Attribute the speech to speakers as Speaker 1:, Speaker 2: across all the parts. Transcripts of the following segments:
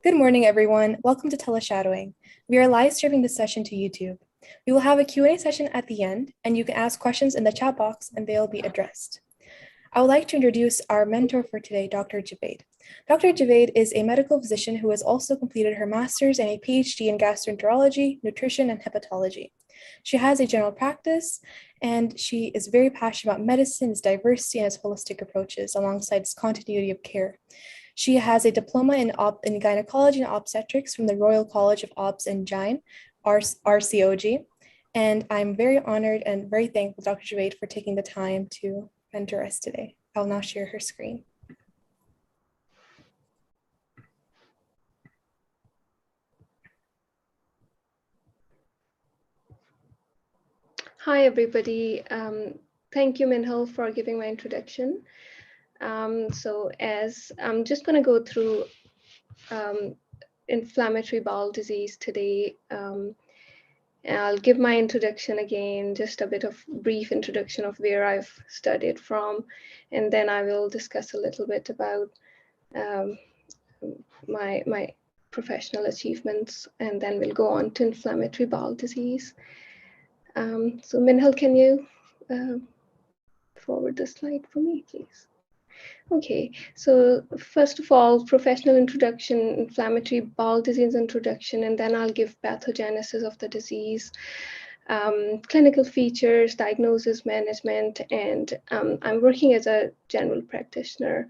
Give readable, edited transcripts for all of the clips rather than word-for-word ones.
Speaker 1: Good morning, everyone. Welcome to TeleShadowing. We are live streaming this session to YouTube. We will have a Q&A session at the end, and you can ask questions in the chat box and they'll be addressed. I would like to introduce our mentor for today, Dr. Javaid. Dr. Javaid is a medical physician who has also completed her master's and a PhD in gastroenterology, nutrition, and hepatology. She has a general practice, and she is very passionate about medicine, its diversity, and its holistic approaches, alongside its continuity of care. She has a diploma in gynecology and obstetrics from the Royal College of Obs and Gyn, RCOG. And I'm very honored and very thankful, Dr. Javaid, for taking the time to mentor us today. I'll now share her screen.
Speaker 2: Hi, everybody. Thank you, Minho, for giving my introduction. So as I'm just going to go through inflammatory bowel disease today. I'll give my introduction again, just a bit of brief introduction of where I've studied from, and then I will discuss a little bit about my professional achievements, and then we'll go on to inflammatory bowel disease. So Minhal, can you forward the slide for me, please? Okay, so first of all, professional introduction, inflammatory bowel disease introduction, and then I'll give pathogenesis of the disease, clinical features, diagnosis, management, and I'm working as a general practitioner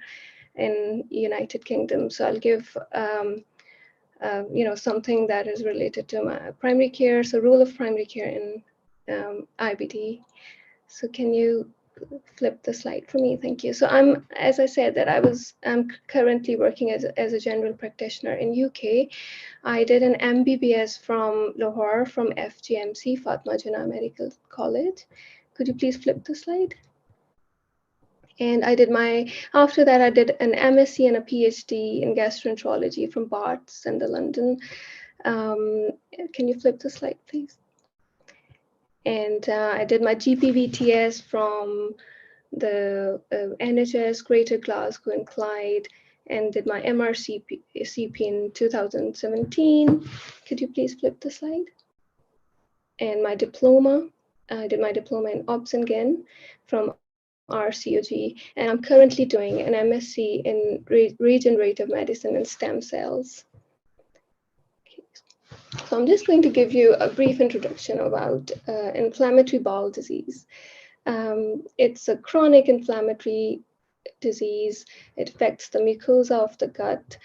Speaker 2: in United Kingdom. So I'll give something that is related to my primary care, so role of primary care in IBD. So can you flip the slide for me? Thank you. So as I said, that I'm currently working as a general practitioner in UK. I did an MBBS from Lahore from FGMC, Fatma Jinnah Medical College. Could you please flip the slide? And after that, I did an MSc and a PhD in gastroenterology from Barts in London. Can you flip the slide, please? And I did my GPVTS from the NHS Greater Glasgow and Clyde, and did my MRCP in 2017. Could you please flip the slide? And my diploma, I did my diploma in Obs and Gyn from RCOG, and I'm currently doing an MSc in regenerative medicine and stem cells. So I'm just going to give you a brief introduction about inflammatory bowel disease. It's a chronic inflammatory disease. It affects the mucosa of the gut.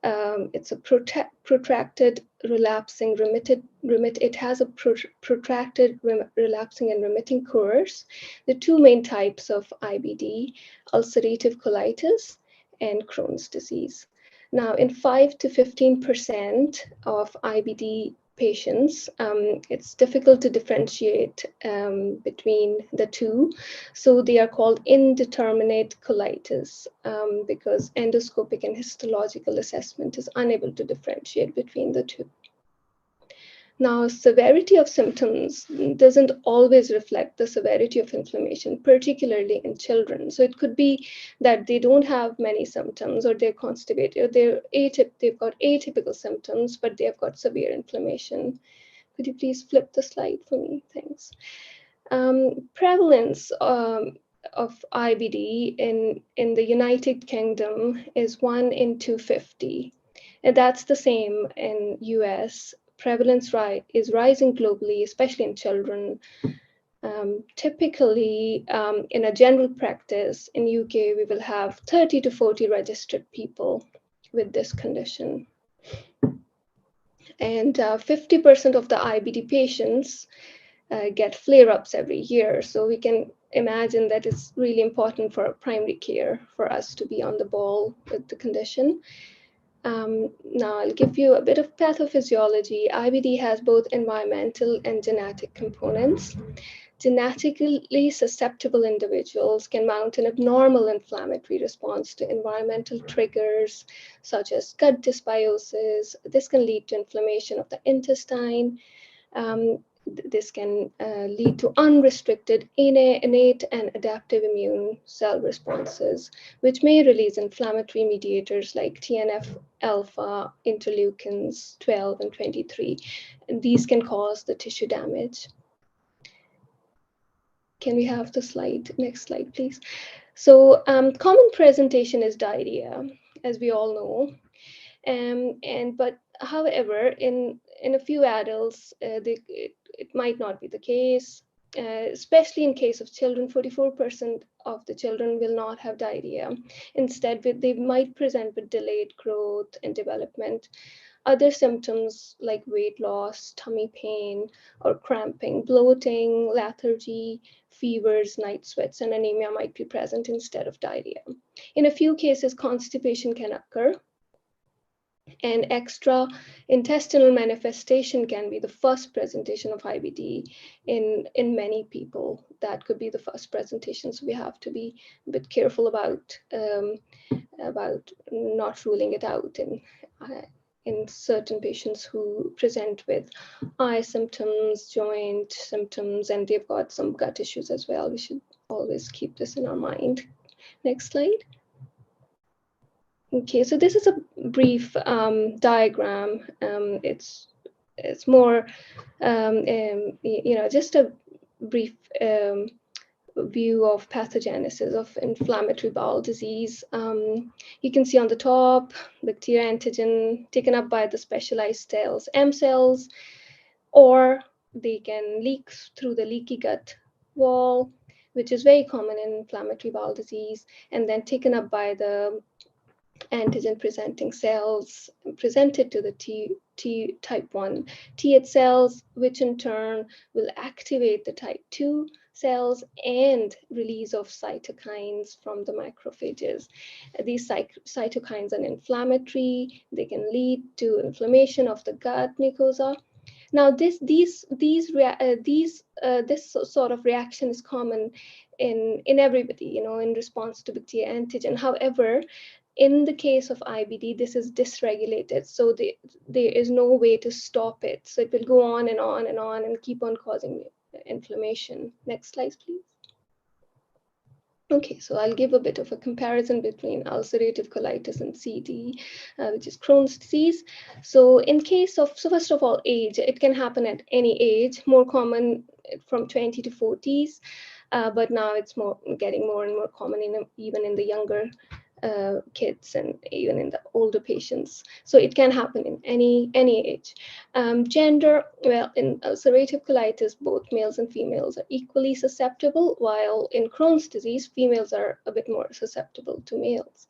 Speaker 2: It's a protracted relapsing it has a protracted relapsing and remitting course. The two main types of IBD, ulcerative colitis and Crohn's disease. Now, in 5 to 15% of IBD patients, it's difficult to differentiate between the two. So they are called indeterminate colitis because endoscopic and histological assessment is unable to differentiate between the two. Now, severity of symptoms doesn't always reflect the severity of inflammation, particularly in children. So it could be that they don't have many symptoms, or they're constipated, or they've got atypical symptoms, but they've got severe inflammation. Could you please flip the slide for me? Thanks. Prevalence of IBD in the United Kingdom is 1 in 250. And that's the same in US. Prevalence is rising globally, especially in children. Typically, in a general practice in UK, we will have 30 to 40 registered people with this condition. And 50% of the IBD patients get flare-ups every year. So we can imagine that it's really important for primary care for us to be on the ball with the condition. Now I'll give you a bit of pathophysiology. IBD has both environmental and genetic components. Genetically susceptible individuals can mount an abnormal inflammatory response to environmental triggers, such as gut dysbiosis. This can lead to inflammation of the intestine. This can lead to unrestricted innate and adaptive immune cell responses, which may release inflammatory mediators like TNF-alpha, interleukins 12 and 23. And these can cause the tissue damage. Can we have the slide? Next slide, please. So common presentation is diarrhea, as we all know. But however, in a few adults, it might not be the case, especially in case of children. 44% of the children will not have diarrhea. Instead, they might present with delayed growth and development. Other symptoms like weight loss, tummy pain, or cramping, bloating, lethargy, fevers, night sweats, and anemia might be present instead of diarrhea. In a few cases, constipation can occur, and extra intestinal manifestation can be the first presentation of IBD in many people. That could be the first presentation, so we have to be a bit careful about not ruling it out in certain patients who present with eye symptoms, joint symptoms, and they've got some gut issues as well. We should always keep this in our mind. Next slide. Okay, so this is a brief diagram. It's more, just a brief view of pathogenesis of inflammatory bowel disease. You can see on the top, bacteria antigen taken up by the specialized cells, M cells, or they can leak through the leaky gut wall, which is very common in inflammatory bowel disease, and then taken up by the antigen presenting cells presented to the T type 1 Th cells, which in turn will activate the type 2 cells and release of cytokines from the macrophages. These cytokines are inflammatory. They can lead to inflammation of the gut mucosa. Now, this sort of reaction is common in everybody, in response to bacteria antigen. However, in the case of IBD, this is dysregulated, so there is no way to stop it. So it will go on and on and on and keep on causing inflammation. Next slide, please. Okay, so I'll give a bit of a comparison between ulcerative colitis and CD, which is Crohn's disease. So in case of, so first of all, age, it can happen at any age, more common from 20 to 40s, but now it's getting more and more common even in the younger kids and even in the older patients. So it can happen in any age. Gender, well, in ulcerative colitis, both males and females are equally susceptible, while in Crohn's disease, females are a bit more susceptible to males.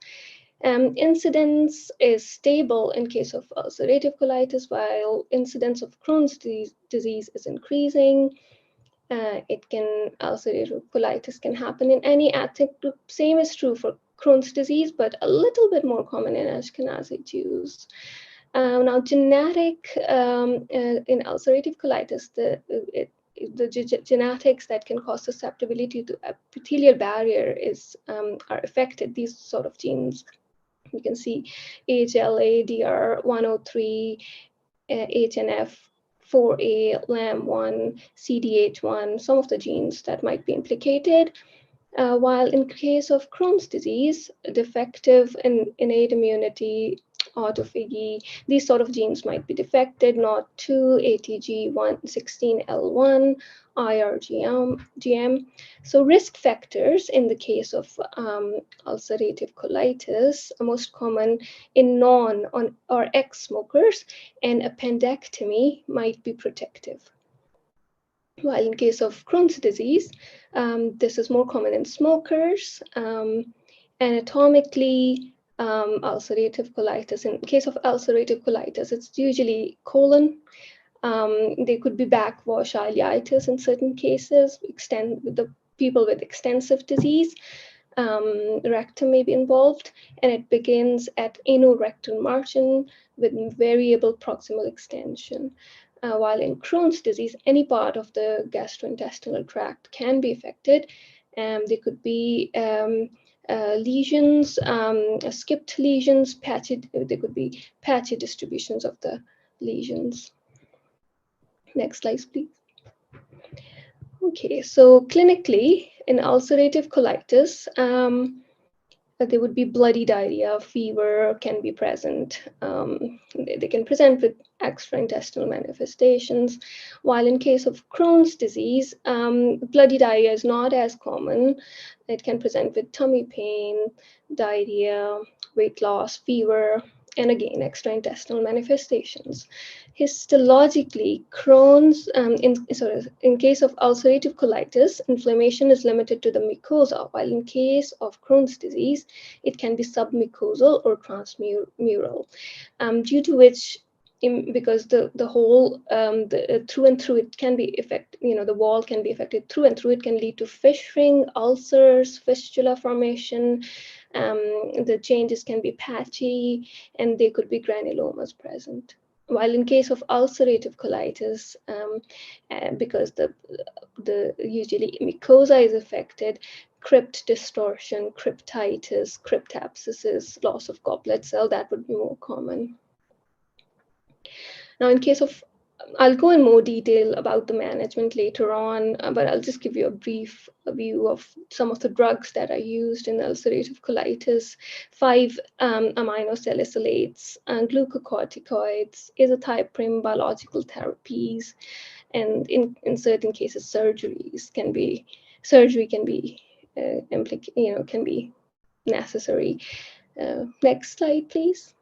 Speaker 2: Incidence is stable in case of ulcerative colitis, while incidence of Crohn's disease is increasing. Ulcerative colitis can happen in any ethnic group. Same is true for Crohn's disease, but a little bit more common in Ashkenazi Jews. Now, genetic in ulcerative colitis, the genetics that can cause susceptibility to epithelial barrier are affected. These sort of genes, you can see HLA, DR103, HNF, 4A, LAM1, CDH1, some of the genes that might be implicated. While in case of Crohn's disease, defective innate immunity, autophagy, these sort of genes might be defected, NOD2, ATG16L1, IRGM. So risk factors in the case of ulcerative colitis are most common in non- or ex-smokers, and appendectomy might be protective. While in case of Crohn's disease, this is more common in smokers. Anatomically, ulcerative colitis, in case of ulcerative colitis, it's usually colon. There could be backwash ileitis in certain cases, with the people with extensive disease. Rectum may be involved, and it begins at anorectal margin with variable proximal extension. While in Crohn's disease, any part of the gastrointestinal tract can be affected. There could be lesions, skipped lesions, there could be patchy distributions of the lesions. Next slide, please. Okay, so clinically in ulcerative colitis, there would be bloody diarrhea, fever can be present. They can present with extraintestinal manifestations. While in case of Crohn's disease, bloody diarrhea is not as common. It can present with tummy pain, diarrhea, weight loss, fever, and again, extraintestinal manifestations. Histologically, Crohn's, in case of ulcerative colitis, inflammation is limited to the mucosa, while in case of Crohn's disease, it can be submucosal or transmural, due to which, because the whole through and through it can be affected, the wall can be affected through and through, it can lead to fissuring, ulcers, fistula formation. The changes can be patchy, and there could be granulomas present. While in case of ulcerative colitis, because the usually mucosa is affected, crypt distortion, cryptitis, crypt abscesses, loss of goblet cell, that would be more common. Now, in case of, I'll go in more detail about the management later on, but I'll just give you a brief view of some of the drugs that are used in ulcerative colitis. 5-aminosalicylates, glucocorticoids, azathioprine, biological therapies, and in certain cases, surgery can be can be necessary. Next slide, please.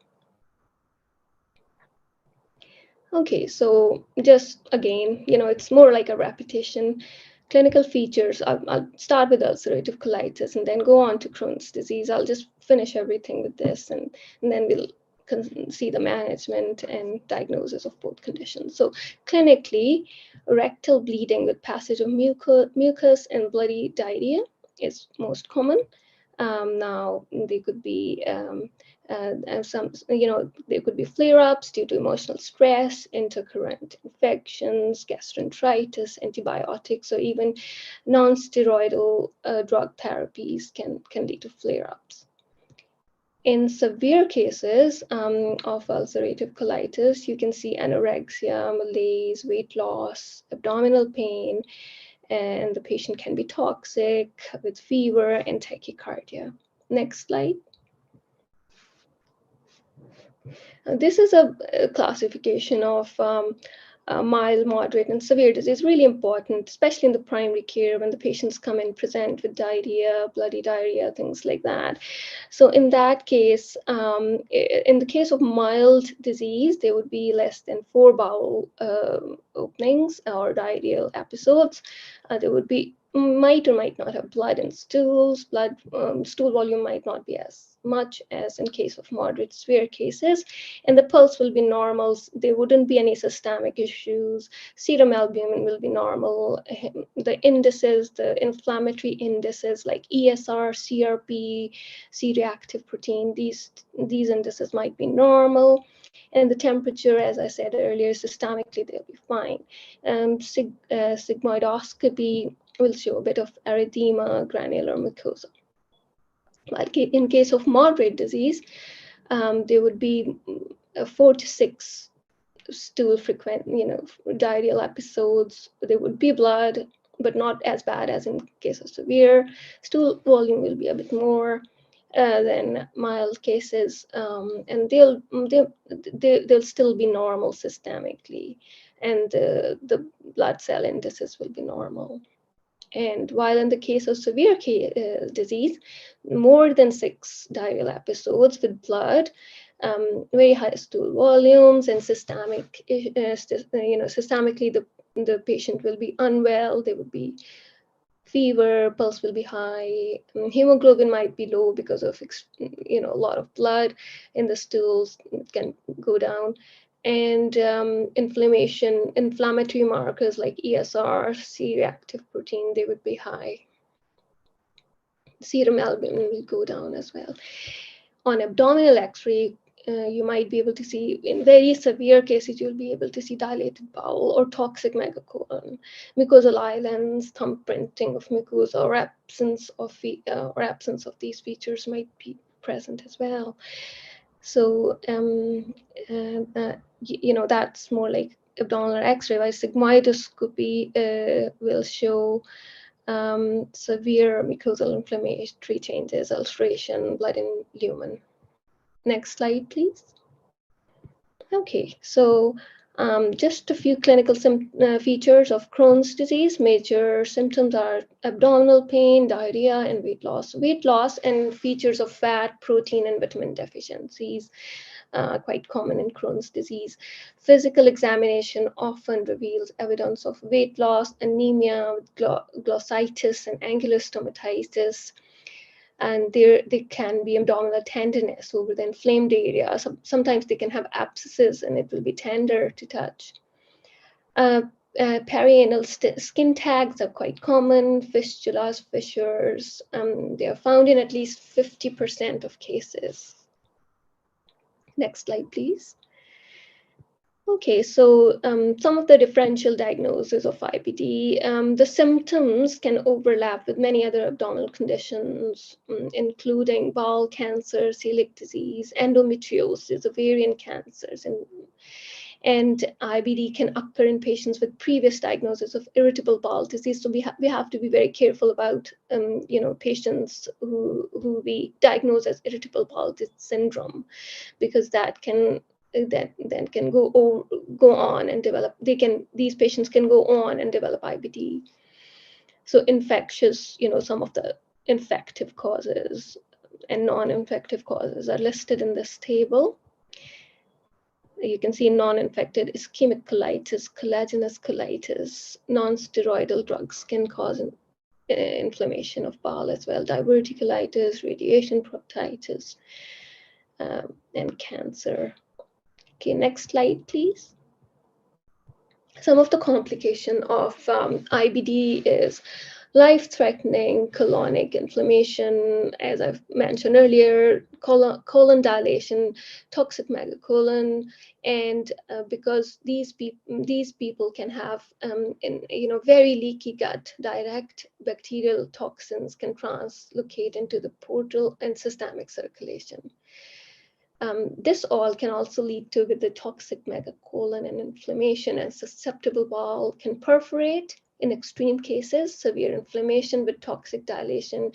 Speaker 2: Okay, so just again, it's more like a repetition. Clinical features, I'll start with ulcerative colitis and then go on to Crohn's disease. I'll just finish everything with this, and then we'll see the management and diagnosis of both conditions. So clinically, rectal bleeding with passage of mucus and bloody diarrhea is most common. Now, they could be there could be flare-ups due to emotional stress, intercurrent infections, gastroenteritis, antibiotics, or even non-steroidal drug therapies can lead to flare-ups. In severe cases of ulcerative colitis, you can see anorexia, malaise, weight loss, abdominal pain, and the patient can be toxic with fever and tachycardia. Next slide. This is a classification of mild, moderate, and severe disease. Really important, especially in the primary care when the patients come in present with diarrhea, bloody diarrhea, things like that. So in that case, in the case of mild disease, there would be less than 4 bowel openings or diarrheal episodes. There would be might or might not have blood in stools. Stool volume might not be as much as in case of moderate severe cases, and the pulse will be normal. There wouldn't be any systemic issues. Serum albumin will be normal. The indices, the inflammatory indices like ESR, CRP, C-reactive protein, these indices might be normal. And the temperature, as I said earlier, systemically they'll be fine. Sigmoidoscopy will show a bit of erythema, granular mucosa. Like in case of moderate disease, there would be 4 to 6 stool frequent, diarrheal episodes. There would be blood, but not as bad as in case of severe. Stool volume will be a bit more than mild cases, and they'll still be normal systemically, and the blood cell indices will be normal. And while in the case of severe disease, more than 6 diarrheal episodes with blood, very high stool volumes, and systemically the patient will be unwell. There would be fever, pulse will be high, hemoglobin might be low because of a lot of blood in the stools. It can go down. And inflammatory markers like ESR, C-reactive protein, they would be high. Serum albumin will go down as well. On abdominal X-ray, you might be able to see, in very severe cases, you'll be able to see dilated bowel or toxic megacolon, mucosal islands, thumbprinting of mucosa, or absence of these features might be present as well. So, that's more like abdominal X-ray, while sigmoidoscopy will show severe mucosal inflammatory changes, ulceration, blood in lumen. Next slide, please. Okay, so just a few clinical features of Crohn's disease. Major symptoms are abdominal pain, diarrhea, and weight loss. Weight loss and features of fat, protein, and vitamin deficiencies, quite common in Crohn's disease. Physical examination often reveals evidence of weight loss, anemia, glossitis, and angular stomatitis. And there can be abdominal tenderness over the inflamed area. Sometimes they can have abscesses and it will be tender to touch. Perianal skin tags are quite common, fistulas, fissures. They are found in at least 50% of cases. Next slide, please. Okay, so some of the differential diagnoses of IBD, the symptoms can overlap with many other abdominal conditions, including bowel cancer, celiac disease, endometriosis, ovarian cancers, and IBD can occur in patients with previous diagnosis of irritable bowel disease. So we have to be very careful about patients who we diagnose as irritable bowel syndrome, because that can then can go on and develop. These patients can go on and develop IBD. So infectious, some of the infective causes and non-infective causes are listed in this table. You can see non-infected ischemic colitis, collagenous colitis. Non-steroidal drugs can cause inflammation of bowel as well. Diverticulitis, radiation proctitis, and cancer. Okay, next slide, please. Some of the complication of IBD is life-threatening colonic inflammation, as I've mentioned earlier, colon dilation, toxic megacolon, and because these people can have very leaky gut, direct bacterial toxins can translocate into the portal and systemic circulation. This all can also lead to the toxic megacolon and inflammation, and susceptible bowel can perforate. In extreme cases, severe inflammation with toxic dilation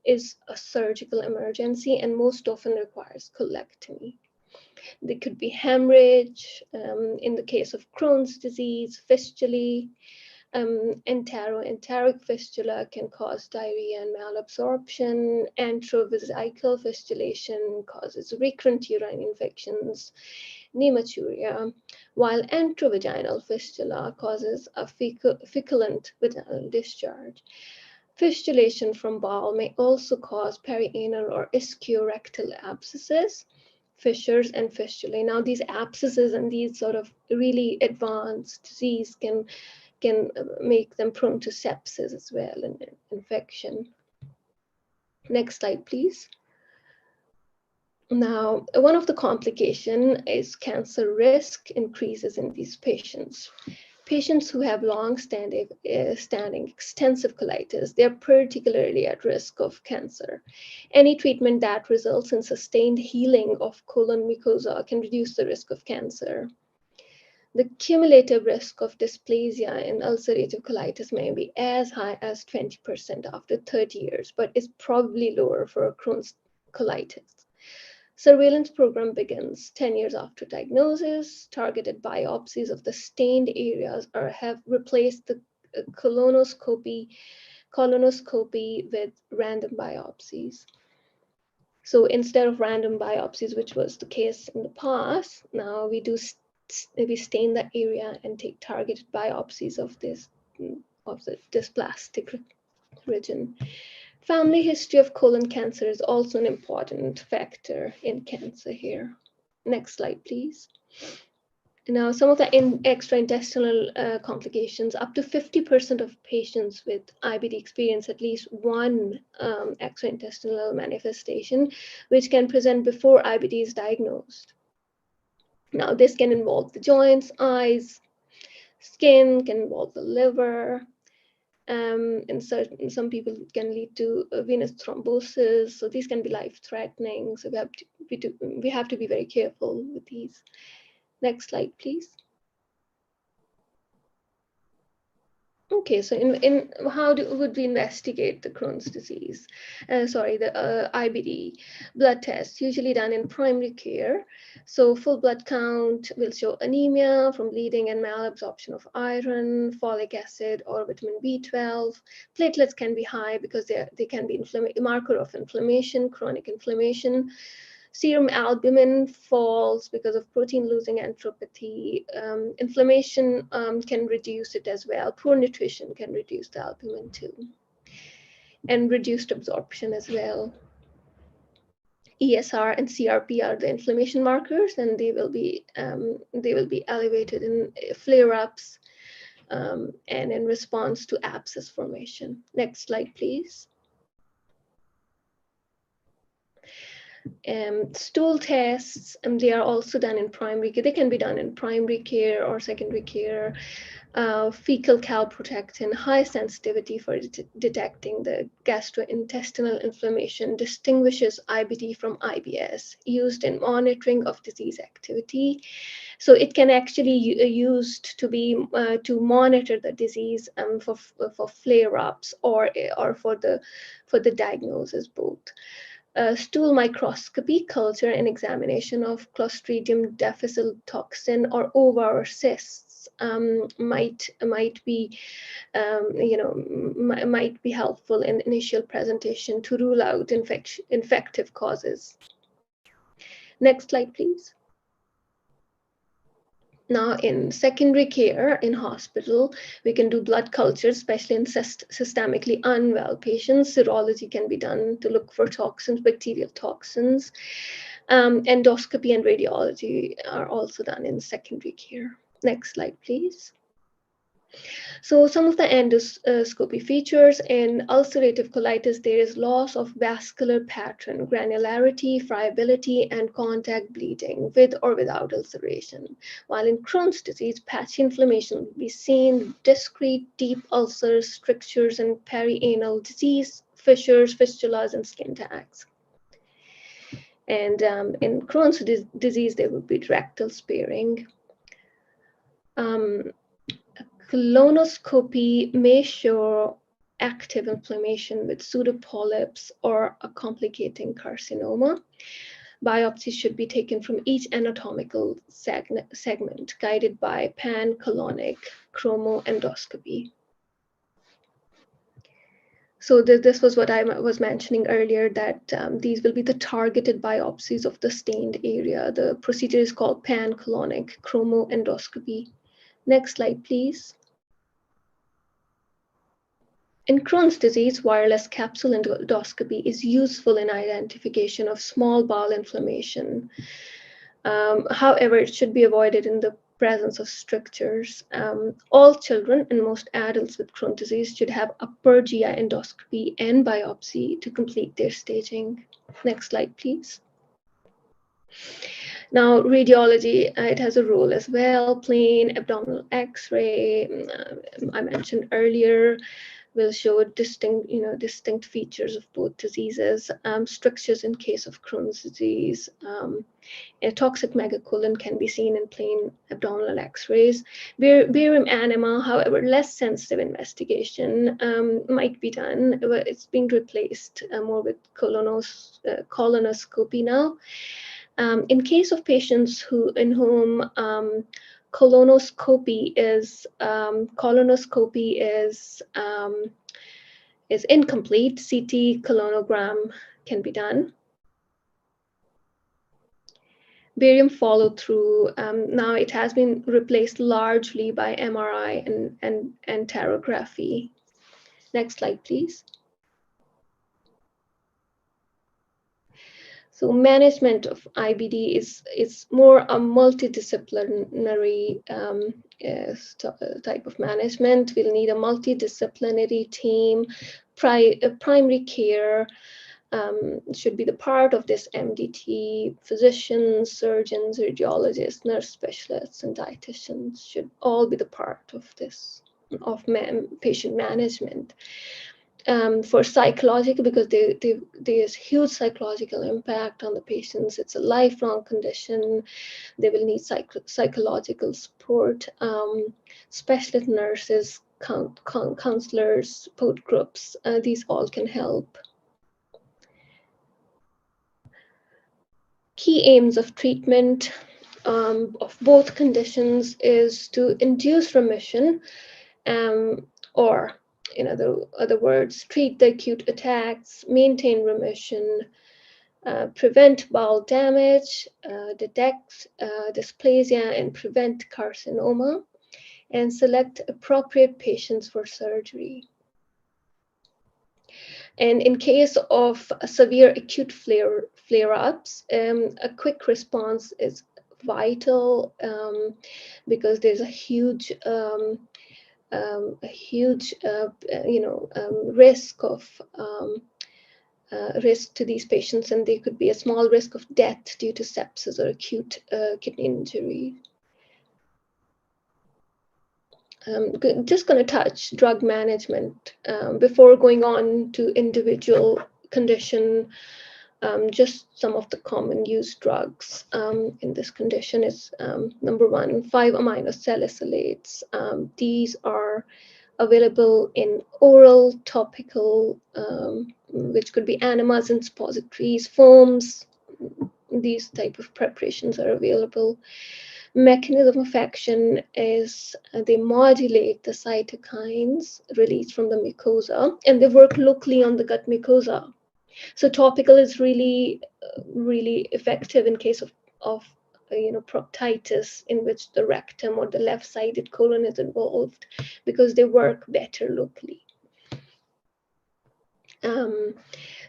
Speaker 2: is a surgical emergency and most often requires colectomy. There could be hemorrhage in the case of Crohn's disease, fistulae. Enteric fistula can cause diarrhea and malabsorption. Antrovesical fistulation causes recurrent urine infections, hematuria, while enterovaginal fistula causes a feculent vaginal discharge. Fistulation from bowel may also cause perianal or ischiorectal abscesses, fissures, and fistulae. Now, these abscesses and these sort of really advanced disease can make them prone to sepsis as well and infection. Next slide, please. Now, one of the complications is cancer risk increases in these patients. Patients who have long-standing extensive colitis, they're particularly at risk of cancer. Any treatment that results in sustained healing of colon mucosa can reduce the risk of cancer. The cumulative risk of dysplasia in ulcerative colitis may be as high as 20% after 30 years, but is probably lower for Crohn's colitis. Surveillance program begins 10 years after diagnosis. Targeted biopsies of the stained areas have replaced the colonoscopy with random biopsies. So instead of random biopsies, which was the case in the past, now we stain the area and take targeted biopsies of the dysplastic region. Family history of colon cancer is also an important factor in cancer here. Next slide, please. Now, some of the extraintestinal complications, up to 50% of patients with IBD experience at least one extraintestinal manifestation, which can present before IBD is diagnosed. Now, this can involve the joints, eyes, skin, can involve the liver, and some people can lead to venous thrombosis. So these can be life-threatening. So we have to be very careful with these. Next slide, please. Okay, so in how would we investigate the Crohn's disease? The IBD blood test, usually done in primary care. So full blood count will show anemia from bleeding and malabsorption of iron, folic acid, or vitamin B12. Platelets can be high because they can be a marker of inflammation, chronic inflammation. Serum albumin falls because of protein losing enteropathy. Inflammation can reduce it as well. Poor nutrition can reduce the albumin too, and reduced absorption as well. ESR and CRP are the inflammation markers, and they will be elevated in flare-ups and in response to abscess formation. Next slide, please. Stool tests, they are also done in primary care. They can be done in primary care or secondary care. Fecal calprotectin, high sensitivity for detecting the gastrointestinal inflammation, distinguishes IBD from IBS, used in monitoring of disease activity. So it can actually used to be to monitor the disease for flare-ups or for the diagnosis both. Stool microscopy, culture and examination of Clostridium difficile toxin or ovar cysts might be might be helpful in initial presentation to rule out infective causes. Next slide, please. Now, in secondary care in hospital, we can do blood cultures, especially in systemically unwell patients. Serology can be done to look for toxins, bacterial toxins. Endoscopy and radiology are also done in secondary care. Next slide, please. So some of the endoscopy features in ulcerative colitis, there is loss of vascular pattern, granularity, friability, and contact bleeding with or without ulceration. While in Crohn's disease, patchy inflammation will be seen, discrete deep ulcers, strictures, and perianal disease, fissures, fistulas, and skin tags. And in Crohn's disease, there would be rectal sparing. Colonoscopy may show active inflammation with pseudopolyps or a complicating carcinoma. Biopsy should be taken from each anatomical segment, guided by pan-colonic chromoendoscopy. So this was what I was mentioning earlier, that these will be the targeted biopsies of the stained area. The procedure is called pan-colonic chromoendoscopy. Next slide, please. In Crohn's disease, wireless capsule endoscopy is useful in identification of small bowel inflammation. However, it should be avoided in the presence of strictures. All children and most adults with Crohn's disease should have upper GI endoscopy and biopsy to complete their staging. Next slide, please. Now, radiology, it has a role as well. Plain abdominal X-ray, I mentioned earlier, will show distinct features of both diseases. Strictures in case of Crohn's disease. A toxic megacolon can be seen in plain abdominal X-rays. Barium enema, however, less sensitive investigation might be done. It's being replaced more with colonoscopy now. In case of patients in whom colonoscopy is incomplete, CT colonogram can be done. Barium follow-through, now it has been replaced largely by MRI and enterography. Next slide, please. So management of IBD is more a multidisciplinary type of management. We'll need a multidisciplinary team. Primary care should be the part of this MDT. Physicians, surgeons, radiologists, nurse specialists, and dietitians should all be the part of this, of patient management. For psychological, because there's huge psychological impact on the patients. It's a lifelong condition. They will need psychological support. Specialist nurses, counselors, support groups, these all can help. Key aims of treatment of both conditions is to induce remission, or in other words, treat the acute attacks, maintain remission, prevent bowel damage, detect dysplasia and prevent carcinoma, and select appropriate patients for surgery. And in case of severe acute flare-ups, a quick response is vital, because there's a huge risk to these patients, and there could be a small risk of death due to sepsis or acute kidney injury. Just going to touch drug management before going on to individual condition. Just some of the common used drugs in this condition is number 1, 5-aminosalicylates. These are available in oral, topical, which could be enemas and suppositories, foams. These type of preparations are available. Mechanism of action is they modulate the cytokines released from the mucosa, and they work locally on the gut mucosa. So topical is really effective in case of proctitis, in which the rectum or the left-sided colon is involved, because they work better locally.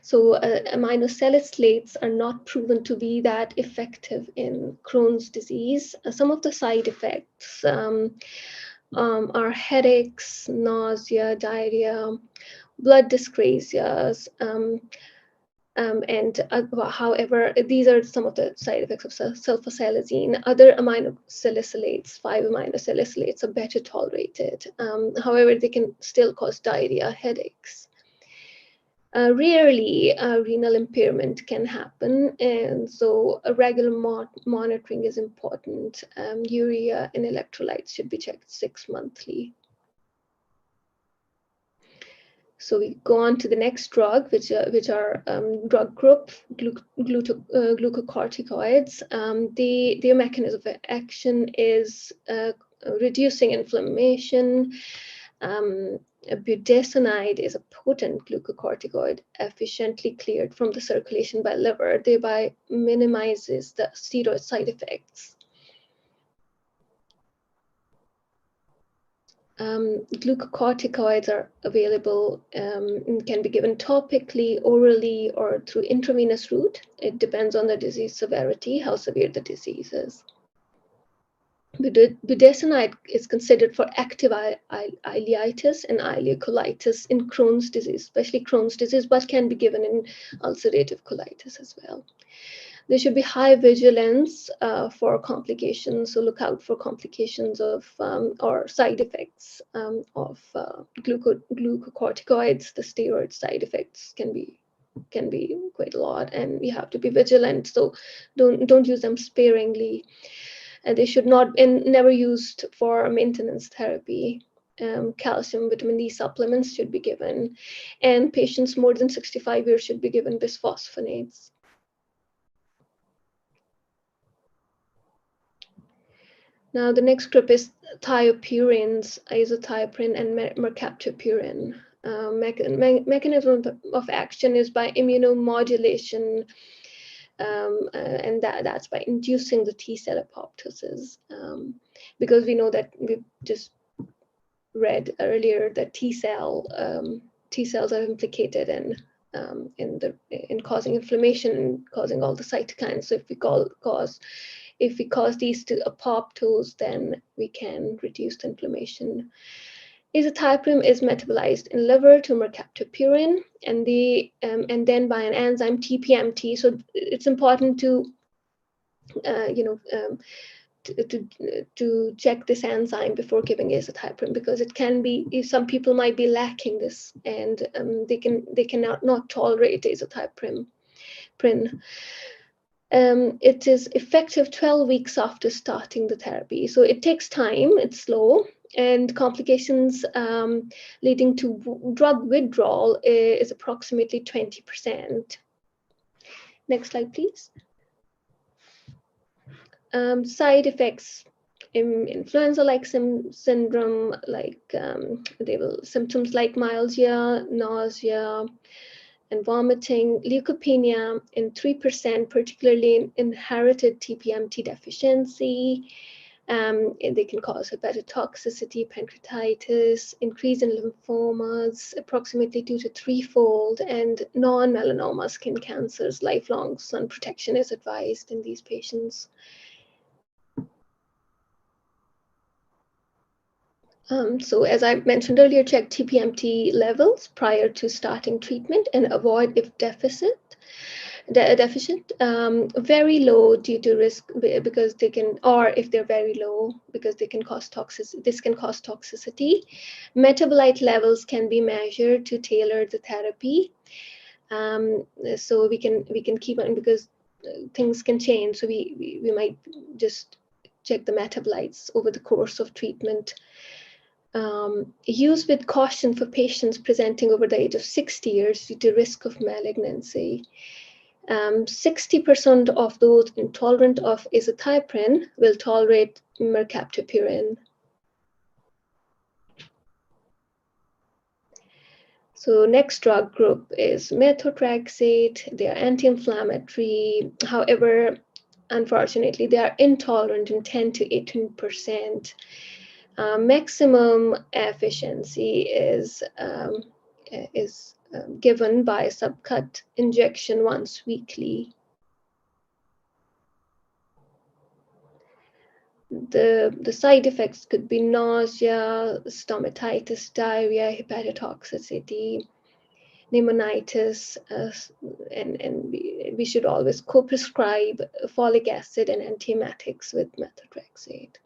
Speaker 2: So aminosalicylates are not proven to be that effective in Crohn's disease. Some of the side effects are headaches, nausea, diarrhea, blood dyscrasias, however, these are some of the side effects of sulfasalazine. Other aminosalicylates, 5-aminosalicylates, are better tolerated. However, they can still cause diarrhea, headaches. Rarely, renal impairment can happen, and so a regular monitoring is important. Urea and electrolytes should be checked 6 monthly. So we go on to the next drug, which are drug group, glucocorticoids. Their mechanism of action is reducing inflammation. Budesonide is a potent glucocorticoid, efficiently cleared from the circulation by liver, thereby minimizes the steroid side effects. Glucocorticoids are available and can be given topically, orally, or through intravenous route. It depends on the disease severity, how severe the disease is. Budesonide is considered for active ileitis and ileocolitis in Crohn's disease, especially Crohn's disease, but can be given in ulcerative colitis as well. There should be high vigilance for complications, so look out for complications of or side effects of glucocorticoids. The steroid side effects can be quite a lot, and we have to be vigilant. So don't use them sparingly. They should not and never used for maintenance therapy. Calcium, vitamin D supplements should be given, and patients more than 65 years should be given bisphosphonates. Now the next group is thiopurines, azathioprine and mercaptopurine. Mechanism of action is by immunomodulation, and that's by inducing the T cell apoptosis, because we know that we've just read earlier that T cells are implicated in causing inflammation and causing all the cytokines. So if we cause these to apoptose, then we can reduce the inflammation. Azathioprine is metabolized in liver to mercaptopurine, and then by an enzyme TPMT. So it's important to check this enzyme before giving azathioprine, because it can be, some people might be lacking this, and they cannot tolerate azathioprine. It is effective 12 weeks after starting the therapy. So it takes time, it's slow, And complications leading to drug withdrawal is approximately 20%. Next slide, please. Side effects in influenza-like syndrome, like symptoms like myalgia, nausea, and vomiting, leukopenia in 3%, particularly in inherited TPMT deficiency. They can cause hepatotoxicity, pancreatitis, increase in lymphomas, approximately 2 to 3-fold, and non-melanoma skin cancers. Lifelong sun protection is advised in these patients. So as I mentioned earlier, check TPMT levels prior to starting treatment and avoid if deficient, very low due to risk because they can, or if they're very low because they can cause toxicity. This can cause toxicity. Metabolite levels can be measured to tailor the therapy. So we can keep on, because things can change. So we might just check the metabolites over the course of treatment. Use with caution for patients presenting over the age of 60 years due to risk of malignancy. 60% of those intolerant of azathioprine will tolerate mercaptopurine. So next drug group is methotrexate. They are anti-inflammatory. However, unfortunately, they are intolerant in 10 to 18%. Maximum efficiency is given by subcut injection once weekly. The side effects could be nausea, stomatitis, diarrhea, hepatotoxicity, pneumonitis, and we should always co-prescribe folic acid and antiemetics with methotrexate.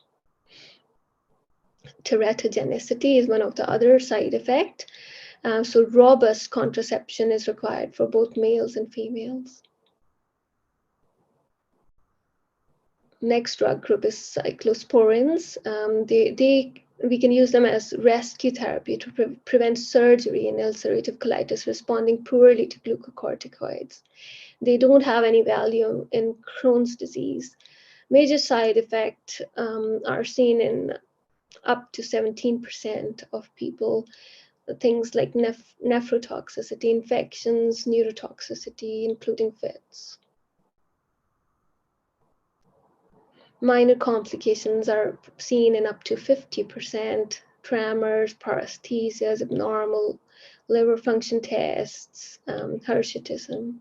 Speaker 2: Teratogenicity is one of the other side effects. So robust contraception is required for both males and females. Next drug group is cyclosporines. We can use them as rescue therapy to prevent surgery in ulcerative colitis responding poorly to glucocorticoids. They don't have any value in Crohn's disease. Major side effects are seen in up to 17% of people. Things like nephrotoxicity, infections, neurotoxicity, including fits. Minor complications are seen in up to 50%, tremors, paresthesias, abnormal liver function tests, hirsutism.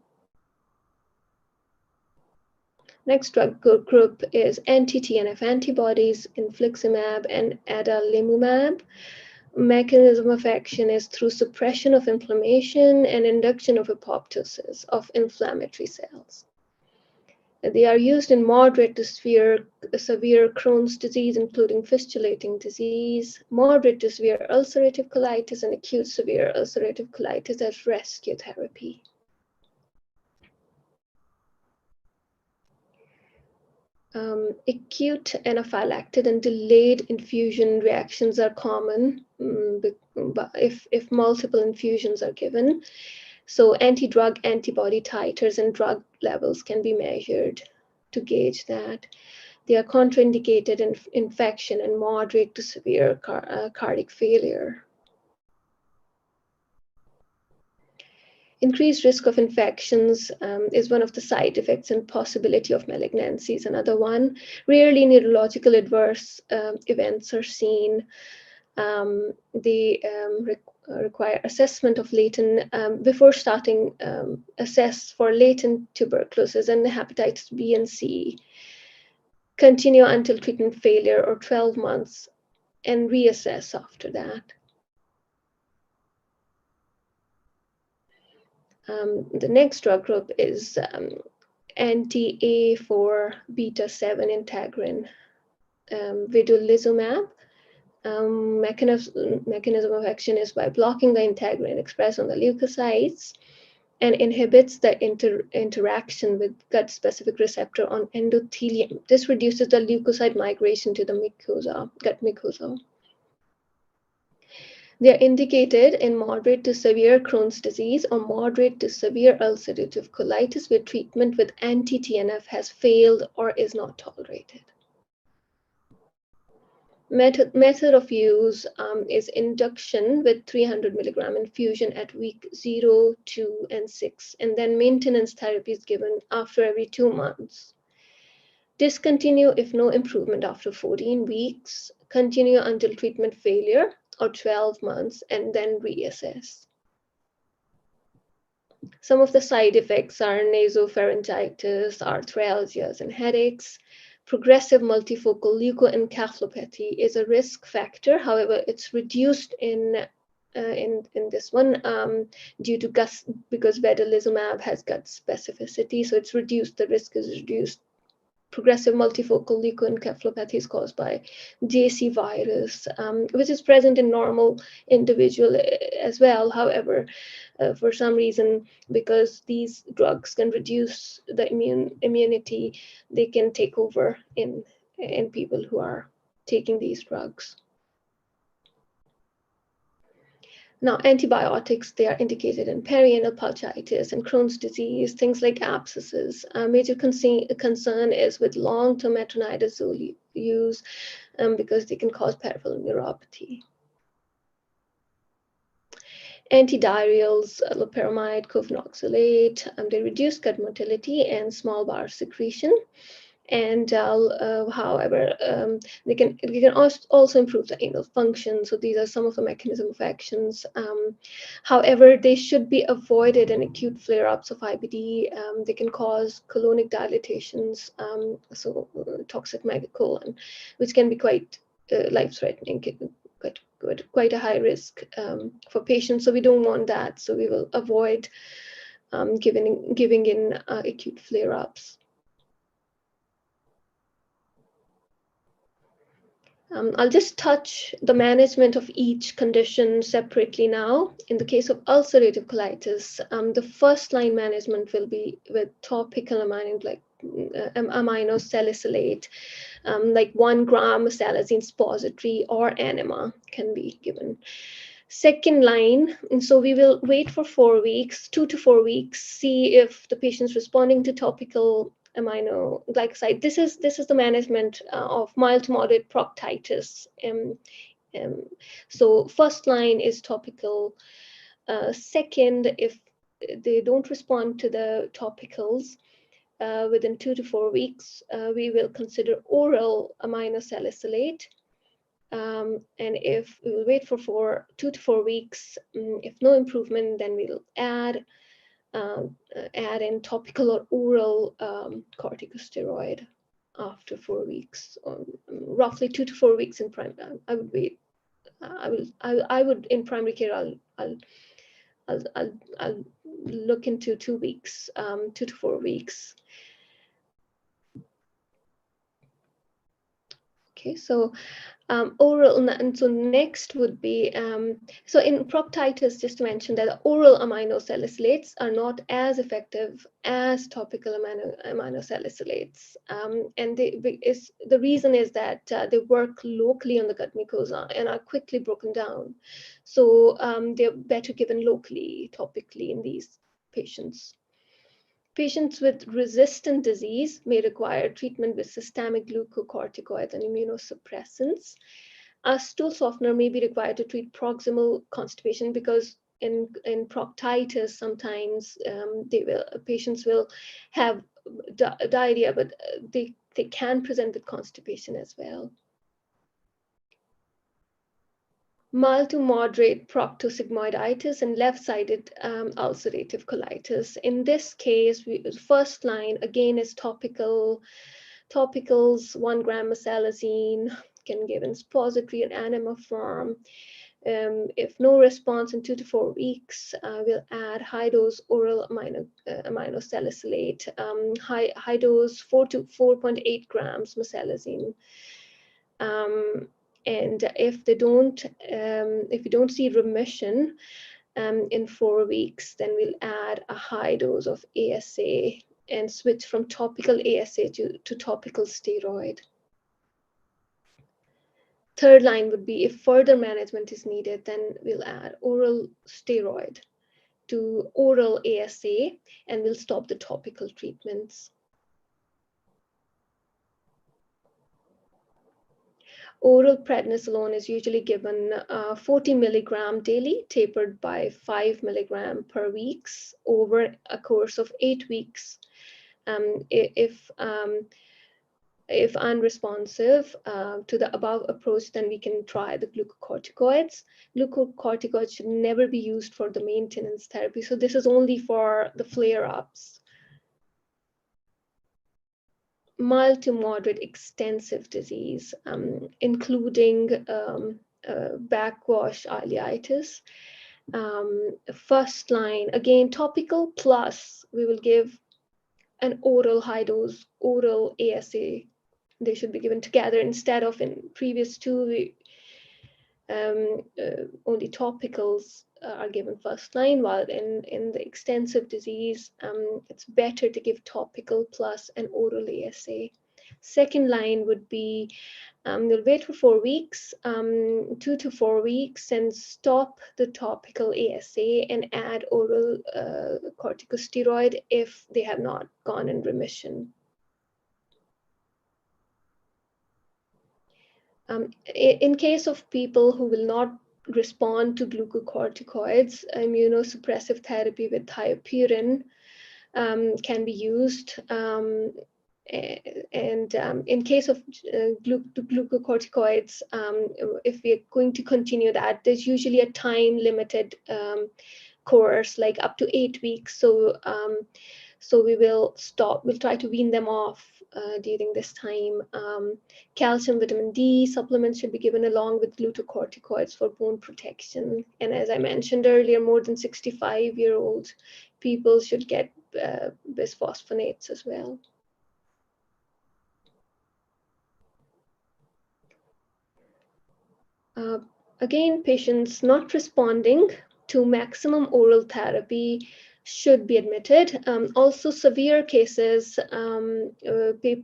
Speaker 2: Next drug group is anti-TNF antibodies, infliximab and adalimumab. Mechanism of action is through suppression of inflammation and induction of apoptosis of inflammatory cells. They are used in moderate to severe Crohn's disease, including fistulating disease, moderate to severe ulcerative colitis, and acute severe ulcerative colitis as rescue therapy. Acute anaphylactic and delayed infusion reactions are common if multiple infusions are given. So anti-drug antibody titers and drug levels can be measured to gauge that. They are contraindicated in infection and moderate to severe cardiac failure. Increased risk of infections is one of the side effects, and possibility of malignancy is another one. Rarely neurological adverse events are seen. They require assessment of latent, before starting, assess for latent tuberculosis and hepatitis B and C. Continue until treatment failure or 12 months and reassess after that. The next drug group is anti-A4 beta-7 integrin, vedolizumab. Mechanism of action is by blocking the integrin expressed on the leukocytes and inhibits the interaction with gut-specific receptor on endothelium. This reduces the leukocyte migration to the mucosa, gut mucosa. They are indicated in moderate to severe Crohn's disease or moderate to severe ulcerative colitis where treatment with anti-TNF has failed or is not tolerated. Method of use is induction with 300 milligram infusion at week 0, 2, and 6, and then maintenance therapy is given after every 2 months. Discontinue if no improvement after 14 weeks, continue until treatment failure or 12 months, and then reassess. Some of the side effects are nasopharyngitis, arthralgias, and headaches. Progressive multifocal leukoencephalopathy is a risk factor. However, it's reduced in this one due to because vedolizumab has gut specificity, so it's reduced. The risk is reduced. Progressive multifocal leukoencephalopathy is caused by JC virus, which is present in normal individual as well. However, for some reason, because these drugs can reduce the immunity, they can take over in people who are taking these drugs. Now, antibiotics, they are indicated in perianal pouchitis and Crohn's disease, things like abscesses. A major concern is with long-term metronidazole use because they can cause peripheral neuropathy. Antidiarrheals, loperamide, cofenoxylate, they reduce gut motility and small bowel secretion. And however, they can also improve the anal function. So these are some of the mechanism of actions. However, they should be avoided in acute flare-ups of IBD. They can cause colonic dilatations, so toxic megacolon, which can be quite life-threatening, quite a high risk for patients. So we don't want that. So we will avoid giving in acute flare-ups. I'll just touch the management of each condition separately now. In the case of ulcerative colitis, the first line management will be with topical aminosalicylate, like 1 gram salicine suppository or enema can be given. Second line, and so we will wait for 4 weeks, 2 to 4 weeks, see if the patient's responding to topical aminoglycoside. This is the management of mild to moderate proctitis. So first line is topical. Second, if they don't respond to the topicals within 2 to 4 weeks, we will consider oral aminosalicylate. And if we will wait for 2 to 4 weeks, if no improvement, then we'll add in topical or oral corticosteroid after 4 weeks, or roughly 2 to 4 weeks in primary. I would wait. I would in primary care. I'll look into 2 weeks, 2 to 4 weeks. Okay, so oral, and so next would be, so in proctitis, just to mention that oral aminosalicylates are not as effective as topical aminosalicylates. And the reason is that they work locally on the gut mucosa and are quickly broken down. So they're better given locally, topically in these patients. Patients with resistant disease may require treatment with systemic glucocorticoids and immunosuppressants. A stool softener may be required to treat proximal constipation because in proctitis, sometimes patients will have diarrhea, but they can present with constipation as well. Mild to moderate proctosigmoiditis and left-sided ulcerative colitis. In this case, first line again is topical. Topicals, 1 gram of salicine can give in suppository and enema form. If no response in 2 to 4 weeks, we'll add high-dose oral aminosalicylate, high dose 4 to 4.8 grams mesalicine. And if we don't see remission in 4 weeks, then we'll add a high dose of ASA and switch from topical ASA to topical steroid. Third line would be if further management is needed, then we'll add oral steroid to oral ASA, and we'll stop the topical treatments. Oral prednisolone is usually given 40 milligram daily, tapered by 5 milligram per week over a course of 8 weeks. If unresponsive to the above approach, then we can try the glucocorticoids. Glucocorticoids should never be used for the maintenance therapy. So this is only for the flare-ups. Mild to moderate extensive disease, including backwash ileitis. First line, again, topical plus, we will give an oral high dose, oral ASA. They should be given together instead of in previous two, only topicals are given first line, while in the extensive disease, it's better to give topical plus an oral ASA. Second line would be, you'll wait for 4 weeks, 2 to 4 weeks, and stop the topical ASA and add oral corticosteroid if they have not gone in remission. In case of people who will not respond to glucocorticoids, immunosuppressive therapy with thiopurine can be used. In case of glucocorticoids, if we're going to continue that, there's usually a time-limited course, like up to 8 weeks. So we will stop. We'll try to wean them off during this time. Calcium, vitamin D supplements should be given along with glucocorticoids for bone protection. And as I mentioned earlier, more than 65-year-old people should get bisphosphonates as well. Again, patients not responding to maximum oral therapy should be admitted. Also, severe cases,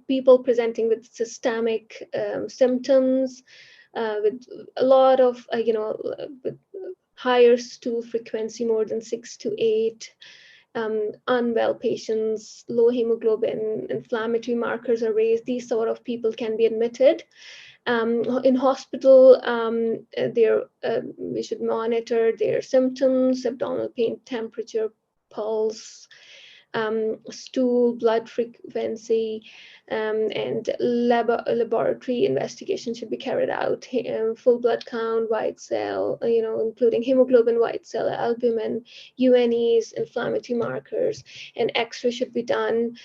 Speaker 2: people presenting with systemic symptoms, with a lot of, with higher stool frequency, more than 6 to 8, unwell patients, low hemoglobin, inflammatory markers are raised. These sort of people can be admitted. In hospital, we should monitor their symptoms, abdominal pain, temperature, pulse, stool, blood frequency, and laboratory investigation should be carried out. Full blood count, white cell, including hemoglobin, white cell, albumin, UNEs, inflammatory markers, and X-ray should be done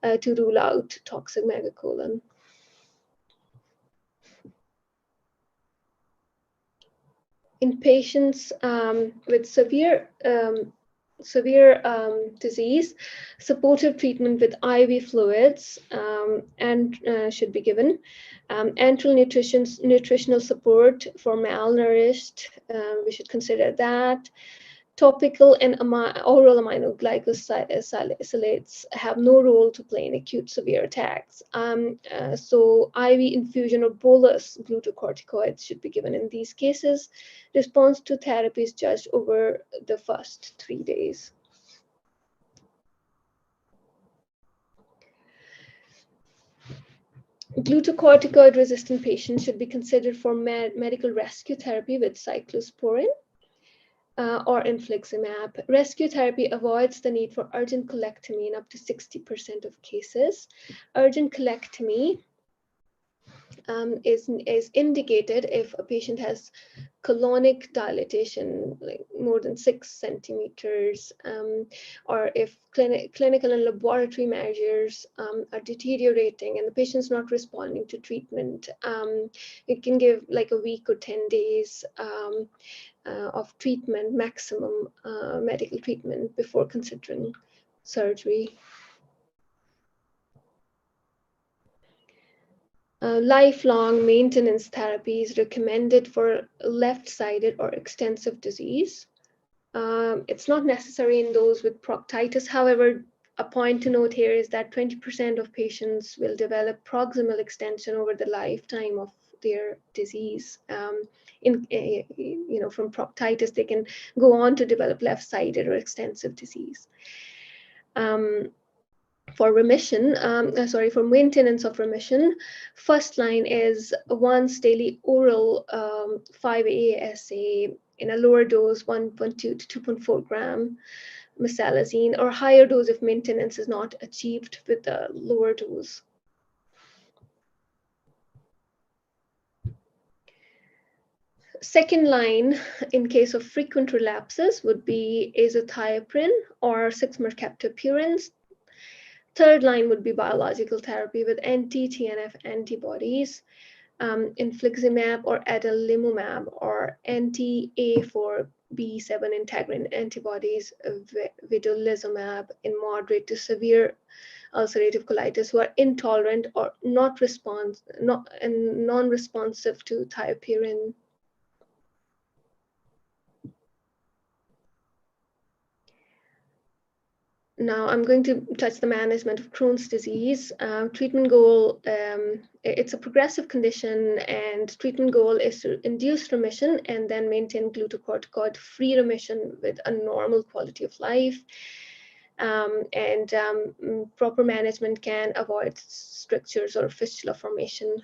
Speaker 2: to rule out toxic megacolon. In patients with severe disease, supportive treatment with IV fluids should be given. Enteral nutritional support for malnourished, we should consider that. Topical and oral aminoglycosilates have no role to play in acute severe attacks. So IV infusion or bolus glucocorticoids should be given in these cases. Response to therapy is judged over the first 3 days. Glucocorticoid resistant patients should be considered for medical rescue therapy with cyclosporine or infliximab. Rescue therapy avoids the need for urgent colectomy in up to 60% of cases. Urgent colectomy is indicated if a patient has colonic dilatation, like more than 6 centimeters, or if clinical and laboratory measures are deteriorating and the patient's not responding to treatment. It can give like a week or 10 days of treatment, maximum medical treatment before considering surgery. Lifelong maintenance therapy is recommended for left-sided or extensive disease. It's not necessary in those with proctitis. However, a point to note here is that 20% of patients will develop proximal extension over the lifetime of their disease. From proctitis, they can go on to develop left-sided or extensive disease. For remission, for maintenance of remission, first line is once daily oral 5-ASA in a lower dose, 1.2 to 2.4 gram mesalazine, or higher dose if maintenance is not achieved with the lower dose. Second line, in case of frequent relapses, would be azathioprine or 6-mercaptopurins. Third line would be biological therapy with anti-TNF antibodies, infliximab or adalimumab, or anti-A4B7 integrin antibodies, vedolizumab, in moderate to severe ulcerative colitis who are intolerant or non-responsive to thiopurine. Now I'm going to touch the management of Crohn's disease. Treatment goal, it's a progressive condition, and treatment goal is to induce remission and then maintain glucocorticoid-free remission with a normal quality of life. Proper management can avoid strictures or fistula formation.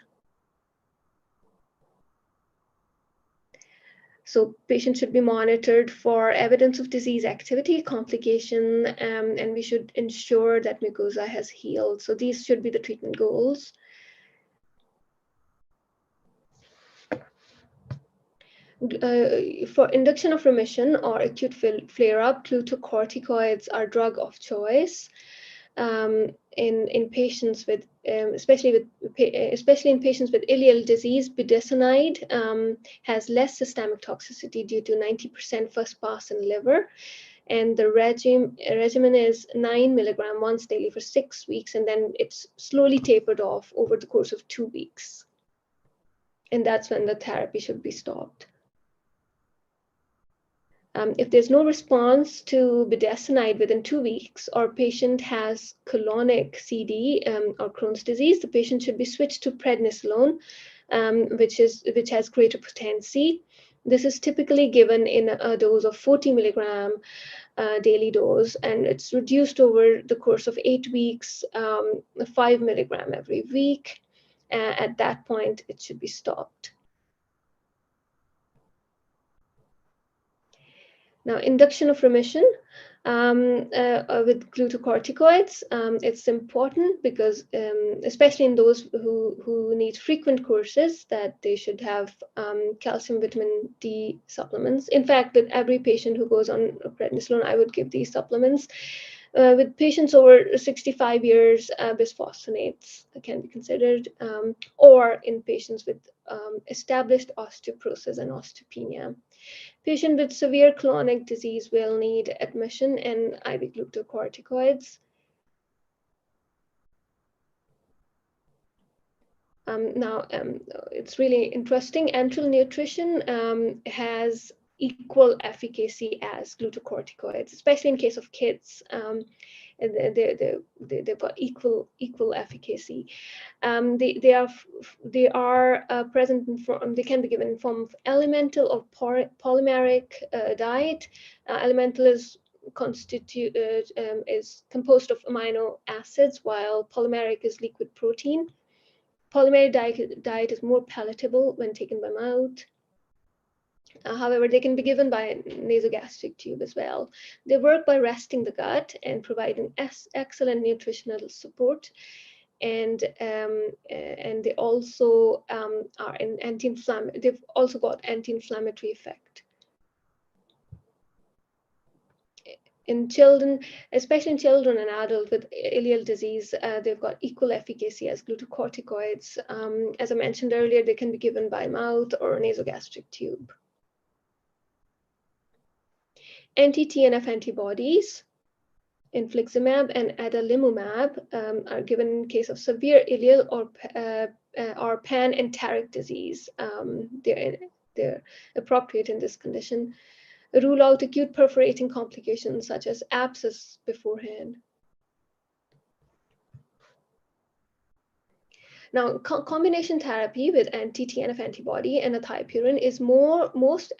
Speaker 2: So patients should be monitored for evidence of disease activity, complication, and we should ensure that mucosa has healed. So these should be the treatment goals. For induction of remission or acute flare-up, glucocorticoids are drug of choice. In patients with, especially in patients with ileal disease, budesonide has less systemic toxicity due to 90% first pass in liver, and the regimen is 9 milligram once daily for 6 weeks, and then it's slowly tapered off over the course of 2 weeks, and that's when the therapy should be stopped. If there's no response to budesonide within 2 weeks, or patient has colonic CD or Crohn's disease, the patient should be switched to prednisolone, which has greater potency. This is typically given in a dose of 40 milligram daily dose, and it's reduced over the course of 8 weeks, 5 milligram every week. At that point, it should be stopped. Now, induction of remission with glucocorticoids, it's important because, especially in those who need frequent courses, that they should have calcium, vitamin D supplements. In fact, with every patient who goes on prednisolone, I would give these supplements. With patients over 65 years, bisphosphonates can be considered, or in patients with established osteoporosis and osteopenia. Patient with severe colonic disease will need admission and IV glucocorticoids. It's really interesting. Enteral nutrition has equal efficacy as glucocorticoids, especially in case of kids. They've got equal efficacy. They are present in form. They can be given in form of elemental or polymeric diet. Elemental is composed of amino acids, while polymeric is liquid protein. Polymeric diet is more palatable when taken by mouth. However, they can be given by a nasogastric tube as well. They work by resting the gut and providing excellent nutritional support, and they also are an anti-inflammatory. They've also got anti-inflammatory effect. In children, especially in children and adults with ileal disease, they've got equal efficacy as glucocorticoids. As I mentioned earlier, they can be given by mouth or nasogastric tube. Anti-TNF antibodies, infliximab and adalimumab, are given in case of severe ileal or pan-enteric disease. They're appropriate in this condition. Rule out acute perforating complications such as abscess beforehand. Now, combination therapy with anti-TNF antibody and a thiopurine is most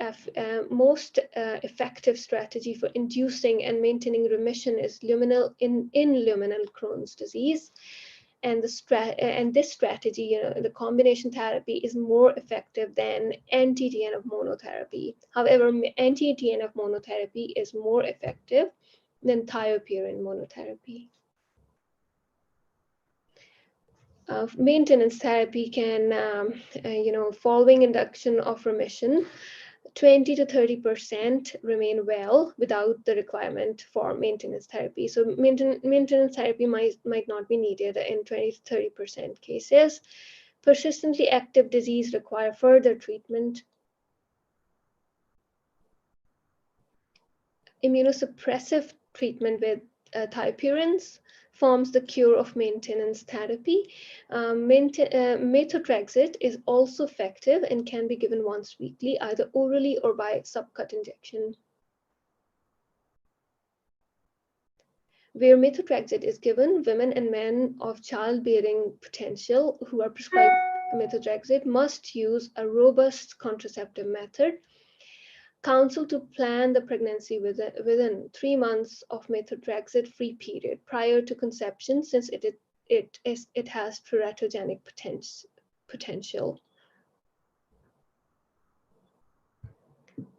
Speaker 2: effective strategy for inducing and maintaining remission is luminal in luminal Crohn's disease. And this strategy, the combination therapy is more effective than anti-TNF monotherapy. However, anti-TNF monotherapy is more effective than thiopurine monotherapy. Maintenance therapy can, following induction of remission, 20 to 30% remain well without the requirement for maintenance therapy. So maintenance therapy might not be needed in 20 to 30% cases. Persistently active disease require further treatment. Immunosuppressive treatment with thiopurines forms the cure of maintenance therapy. Methotrexate is also effective and can be given once weekly, either orally or by subcut injection. Where methotrexate is given, women and men of childbearing potential who are prescribed methotrexate must use a robust contraceptive method. Counsel to plan the pregnancy within 3 months of methotrexate-free period prior to conception, since it has teratogenic potential.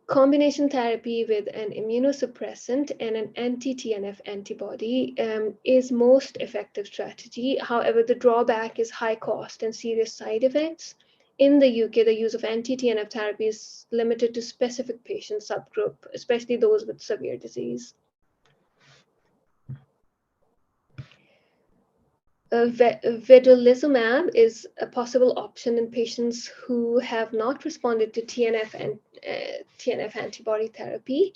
Speaker 2: Combination therapy with an immunosuppressant and an anti-TNF antibody is most effective strategy. However, the drawback is high cost and serious side effects. In the UK, the use of anti-TNF therapy is limited to specific patient subgroup, especially those with severe disease. Vedolizumab is a possible option in patients who have not responded to TNF and TNF antibody therapy.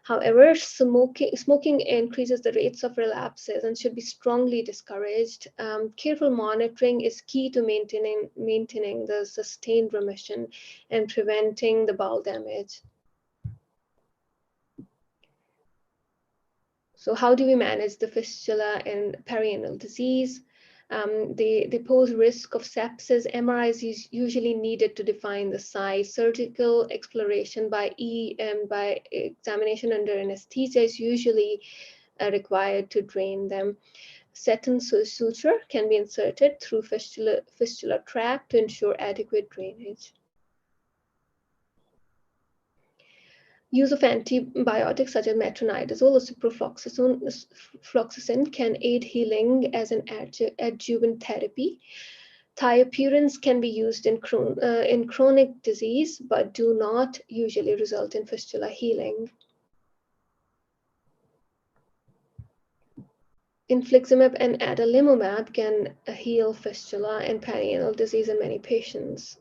Speaker 2: However, smoking increases the rates of relapses and should be strongly discouraged. Careful monitoring is key to maintaining the sustained remission and preventing the bowel damage. So how do we manage the fistula and perianal disease? They pose risk of sepsis. MRI is usually needed to define the size. Surgical exploration by examination under anesthesia is usually required to drain them. Seton suture can be inserted through fistula tract to ensure adequate drainage. Use of antibiotics such as metronidazole or ciprofloxacin can aid healing as an adjuvant therapy. Thiopurines can be used in chronic disease, but do not usually result in fistula healing. Infliximab and adalimumab can heal fistula and perianal disease in many patients.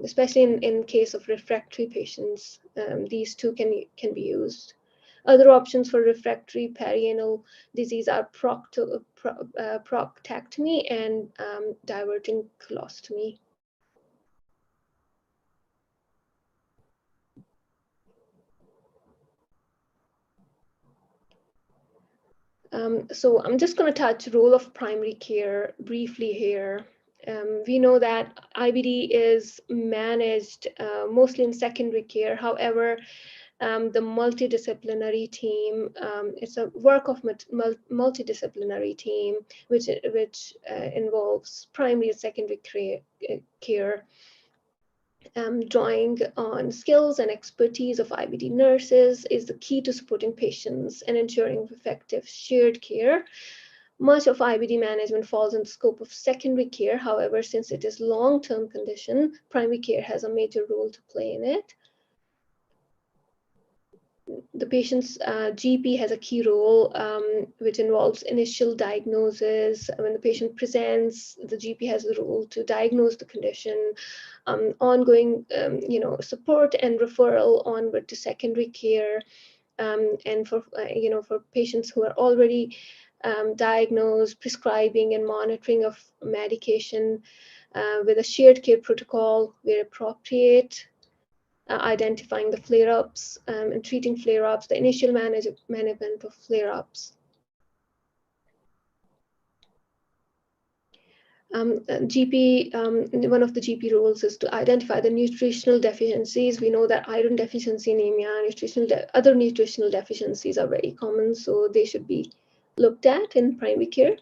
Speaker 2: Especially in case of refractory patients, these two can be used. Other options for refractory perianal disease are proctectomy and diverting colostomy. So I'm just going to touch role of primary care briefly here. We know that IBD is managed mostly in secondary care. However, the multidisciplinary team, it's a work of multidisciplinary team, which involves primary and secondary care. Drawing on skills and expertise of IBD nurses is the key to supporting patients and ensuring effective shared care. Much of IBD management falls in the scope of secondary care. However, since it is long-term condition, primary care has a major role to play in it. The patient's GP has a key role, which involves initial diagnosis. When the patient presents, the GP has the role to diagnose the condition, ongoing, support and referral onward to secondary care, and for patients who are already diagnosed, prescribing and monitoring of medication with a shared care protocol where appropriate. Identifying the flare-ups and treating flare-ups, the initial management of flare-ups. One of the GP roles is to identify the nutritional deficiencies. We know that iron deficiency anemia, other nutritional deficiencies are very common, so they should be looked at in primary care.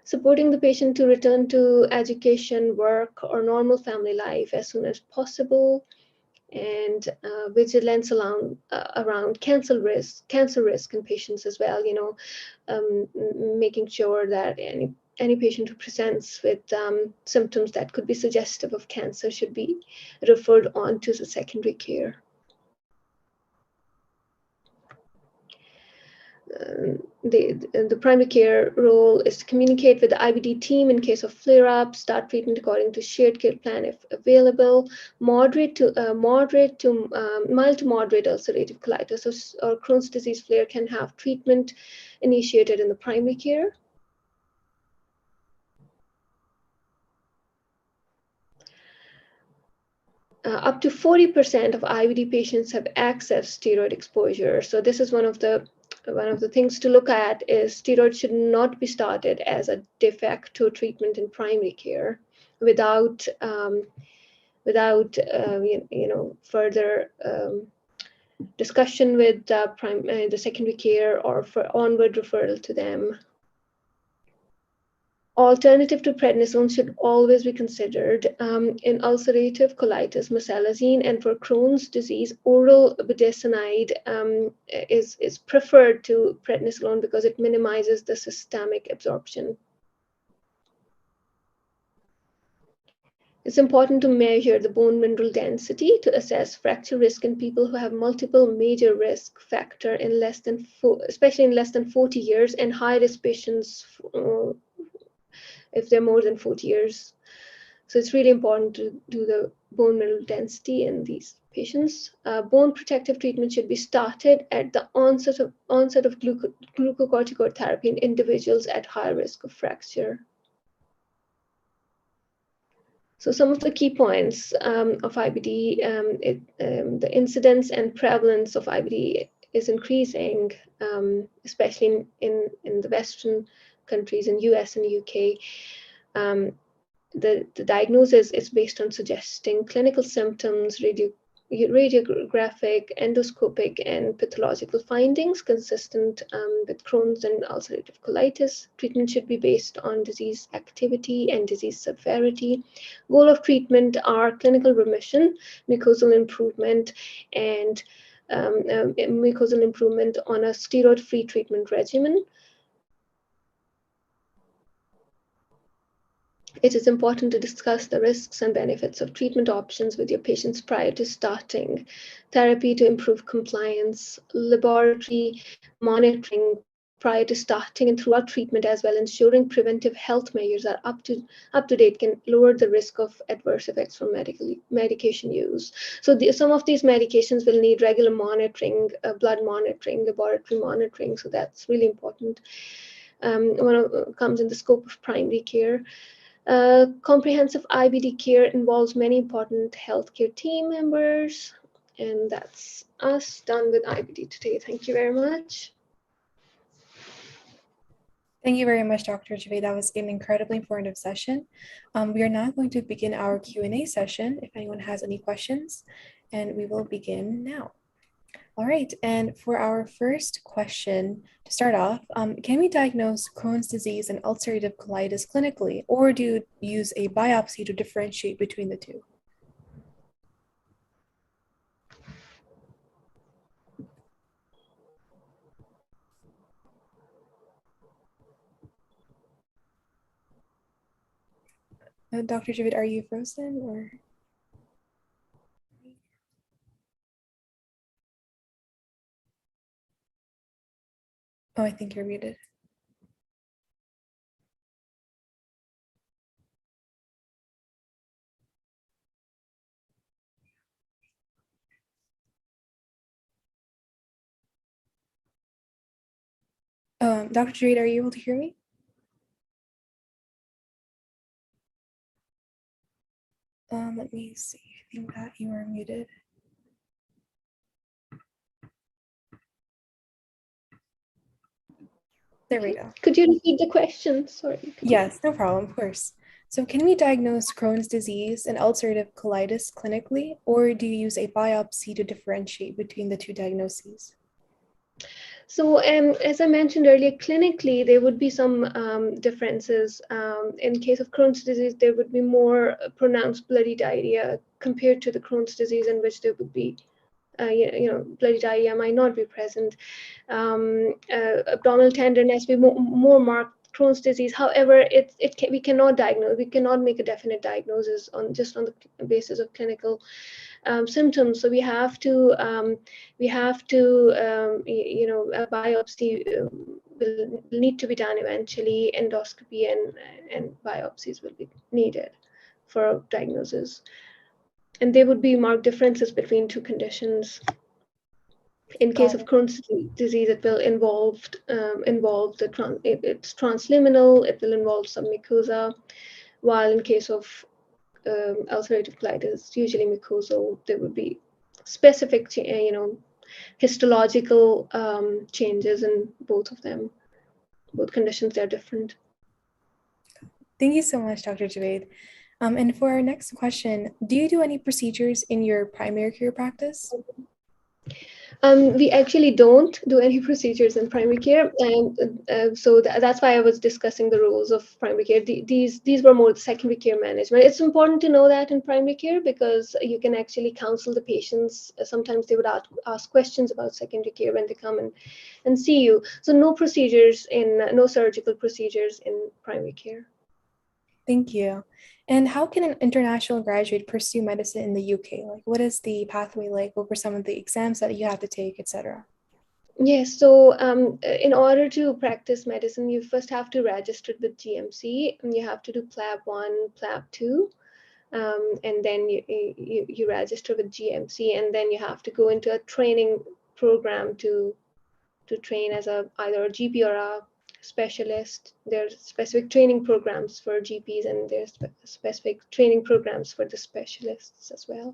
Speaker 2: Supporting the patient to return to education, work, or normal family life as soon as possible, and vigilance around cancer risk in patients as well. Making sure that any patient who presents with symptoms that could be suggestive of cancer should be referred on to the secondary care. The primary care role is to communicate with the IBD team in case of flare-up, start treatment according to shared care plan if available, mild to moderate ulcerative colitis or Crohn's disease flare can have treatment initiated in the primary care. Up to 40% of IBD patients have excess steroid exposure. So this is one of the things to look at is steroids should not be started as a de facto treatment in primary care without further discussion with the secondary care or for onward referral to them. Alternative to prednisone should always be considered. In ulcerative colitis, mesalazine, and for Crohn's disease, oral budesonide is preferred to prednisolone because it minimizes the systemic absorption. It's important to measure the bone mineral density to assess fracture risk in people who have multiple major risk factor in especially in less than 40 years, and high risk patients if they're more than 40 years. So it's really important to do the bone mineral density in these patients. Bone protective treatment should be started at the onset of glucocorticoid therapy in individuals at high risk of fracture. So some of the key points of IBD, the incidence and prevalence of IBD is increasing, especially in the Western countries, in US and UK. The diagnosis is based on suggesting clinical symptoms, radiographic, endoscopic, and pathological findings consistent with Crohn's and ulcerative colitis. Treatment should be based on disease activity and disease severity. Goal of treatment are clinical remission, mucosal improvement, and mucosal improvement on a steroid-free treatment regimen. It is important to discuss the risks and benefits of treatment options with your patients prior to starting therapy to improve compliance, laboratory monitoring prior to starting and throughout treatment as well, ensuring preventive health measures are up to date can lower the risk of adverse effects from medication use. So some of these medications will need regular monitoring, blood monitoring, laboratory monitoring. So that's really important. Comes in the scope of primary care. Comprehensive IBD care involves many important healthcare team members, and that's us done with IBD today. Thank you very much.
Speaker 1: Thank you very much, Dr. Javaid. That was an incredibly informative session. We are now going to begin our Q&A session if anyone has any questions, and we will begin now. All right, and for our first question, to start off, can we diagnose Crohn's disease and ulcerative colitis clinically, or do you use a biopsy to differentiate between the two? Dr. Javaid, are you frozen or? Oh, I think you're muted. Dr. Javaid, are you able to hear me? Let me see. I think that you are muted. There we go.
Speaker 2: Could you repeat the question? Sorry.
Speaker 1: Yes, no problem, of course. So can we diagnose Crohn's disease and ulcerative colitis clinically, or do you use a biopsy to differentiate between the two diagnoses?
Speaker 2: So, as I mentioned earlier, clinically, there would be some differences. In case of Crohn's disease, there would be more pronounced bloody diarrhea compared to the Crohn's disease, in which there would be, bloody diarrhea might not be present. Abdominal tenderness be more marked. Crohn's disease, however, we cannot diagnose. We cannot make a definite diagnosis on the basis of clinical symptoms. So we have to a biopsy will need to be done eventually. Endoscopy and biopsies will be needed for diagnosis, and there would be marked differences between two conditions. In case of Crohn's disease, it will involve it's transluminal. It will involve some mucosa, while in case of ulcerative colitis, usually mucosal, there would be specific, histological changes in both of them. Both conditions, they're different.
Speaker 1: Thank you so much, Dr. Javaid. And for our next question, do you do any procedures in your primary care practice?
Speaker 2: We actually don't do any procedures in primary care, and so that's why I was discussing the roles of primary care. These were more the secondary care management. It's important to know that in primary care, because you can actually counsel the patients. Sometimes they would ask questions about secondary care when they come and see you. So no surgical procedures in primary care.
Speaker 1: Thank you. And how can an international graduate pursue medicine in the UK? Like, what is the pathway like? What were some of the exams that you have to take, etc.?
Speaker 2: Yes, so in order to practice medicine, you first have to register with GMC, and you have to do PLAB 1, PLAB 2, and then you register with GMC, and then you have to go into a training program to train as either a GP or a specialist. There's specific training programs for GPs, and there's specific training programs for the specialists as well.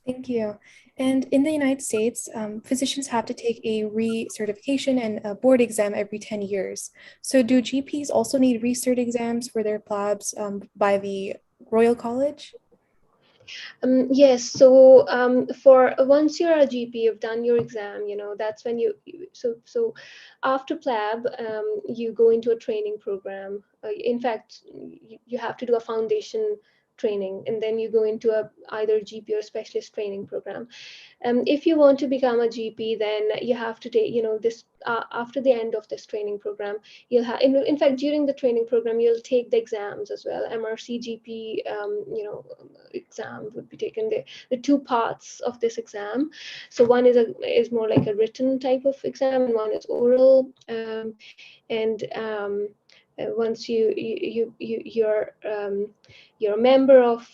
Speaker 1: Thank you. And in the United States, physicians have to take a recertification and a board exam every 10 years. So do GPs also need recert exams for their PLABs by the Royal College?
Speaker 2: Yes, so for once you're a GP, you've done your exam, that's when so after PLAB, you go into a training program. In fact, you have to do a foundation training, and then you go into either GP or specialist training program. If you want to become a GP, then you have to take, this after the end of this training program, you'll have, in fact, during the training program, you'll take the exams as well. MRC GP, exam would be taken. The two parts of this exam. So one is more like a written type of exam, and one is oral. Once you're a member of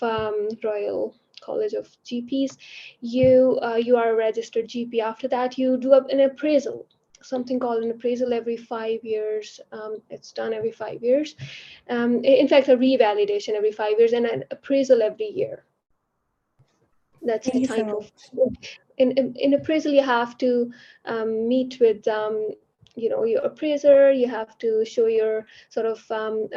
Speaker 2: Royal College of GPs, you are a registered GP. After that, you do an appraisal, something called an appraisal every 5 years. It's done every 5 years. In fact, a revalidation every 5 years, and an appraisal every year. That's the type of. In appraisal, you have to meet with your appraiser. You have to show your sort of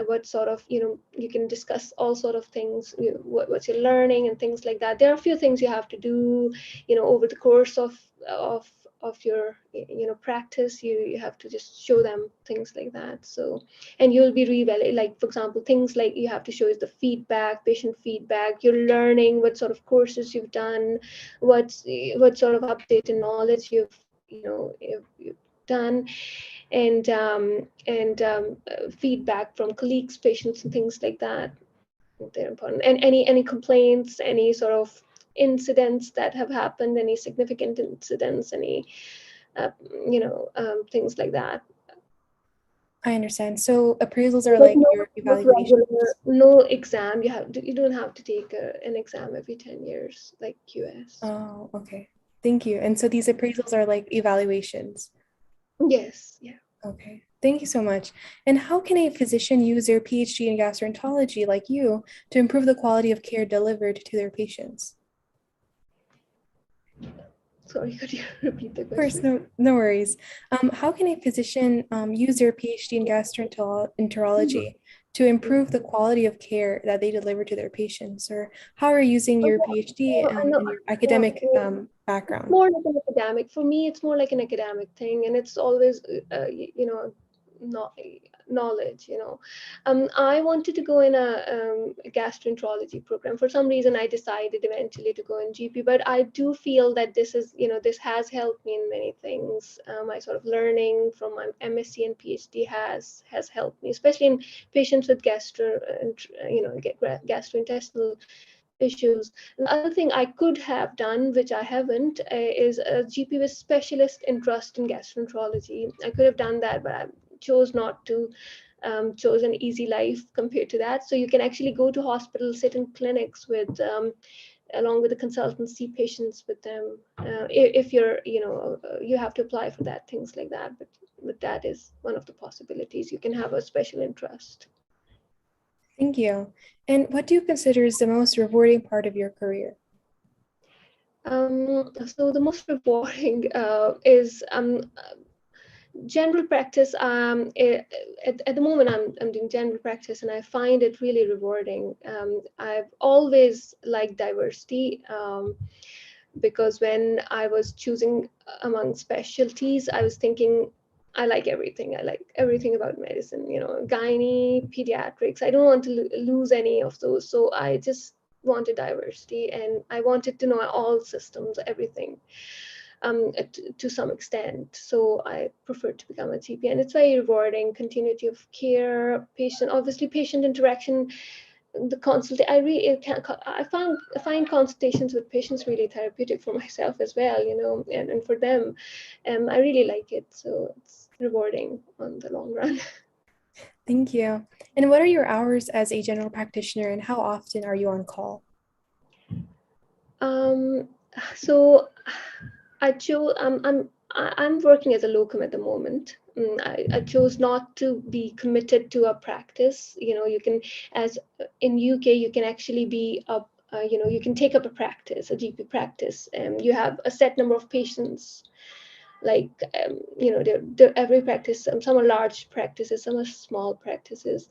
Speaker 2: what sort of, you can discuss all sort of things, what you're learning and things like that. There are a few things you have to do, over the course of your practice. You have to just show them things like that. So, and you'll be reevaluated, like, for example, things like you have to show is the feedback, patient feedback. You're learning what sort of courses you've done, what sort of updated knowledge you've done, and feedback from colleagues, patients, and things like that. They're important. And any complaints, any sort of incidents that have happened, any significant incidents, any things like that.
Speaker 1: I understand. So appraisals are like your evaluations.
Speaker 2: No exam. You don't have to take an exam every 10 years like QS.
Speaker 1: Oh, okay. Thank you. And so these appraisals are like evaluations.
Speaker 2: Yes. Yeah.
Speaker 1: Okay. Thank you so much. And how can a physician use their PhD in gastroenterology like you to improve the quality of care delivered to their patients?
Speaker 2: Sorry, could you repeat the question?
Speaker 1: Of course, no worries. How can a physician use their PhD in gastroenterology to improve the quality of care that they deliver to their patients? Or how are you using your PhD and your academic background?
Speaker 2: More like an academic. For me, it's more like an academic thing, and it's always, not knowledge. I wanted to go in a gastroenterology program. For some reason, I decided eventually to go in GP, but I do feel that this has helped me in many things. My sort of learning from my MSc and PhD has helped me, especially in patients with gastrointestinal issues. The other thing I could have done, which I haven't, is a GP with specialist interest in gastroenterology. I could have done that, but I chose not to. Chose an easy life compared to that. So you can actually go to hospitals, sit in clinics with, along with the consultants, see patients with them. If you're, you have to apply for that, things like that. But that is one of the possibilities. You can have a special interest.
Speaker 1: Thank you. And what do you consider is the most rewarding part of your career?
Speaker 2: So the most rewarding is general practice. At the moment, I'm doing general practice, and I find it really rewarding. I've always liked diversity, because when I was choosing among specialties, I was thinking, I like everything. I like everything about medicine, gynae, pediatrics. I don't want to lose any of those. So I just wanted diversity, and I wanted to know all systems, everything, to some extent. So I preferred to become a GP, and it's very rewarding. Continuity of care, patient interaction, the consult. I find consultations with patients really therapeutic for myself as well, and for them. I really like it. So it's rewarding on the long run.
Speaker 1: Thank you. And what are your hours as a general practitioner, and how often are you on call?
Speaker 2: So I'm working as a locum at the moment. I chose not to be committed to a practice. You can, as in UK, you can actually be you can take up a practice, a GP practice, and you have a set number of patients. Like, every practice, some are large practices, some are small practices.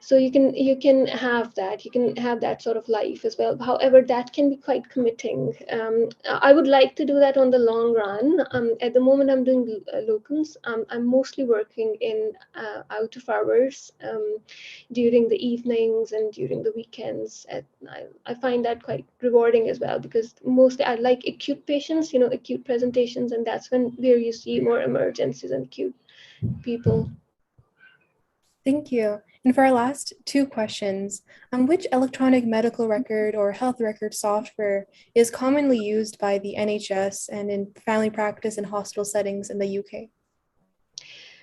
Speaker 2: So you can have that sort of life as well. However, that can be quite committing. I would like to do that on the long run. At the moment, I'm doing locums. I'm mostly working in out of hours, during the evenings and during the weekends. I find that quite rewarding as well, because mostly I like acute patients, acute presentations, and that's where you see more emergencies and acute people.
Speaker 1: Thank you. And for our last two questions, which electronic medical record or health record software is commonly used by the NHS and in family practice and hospital settings in the UK?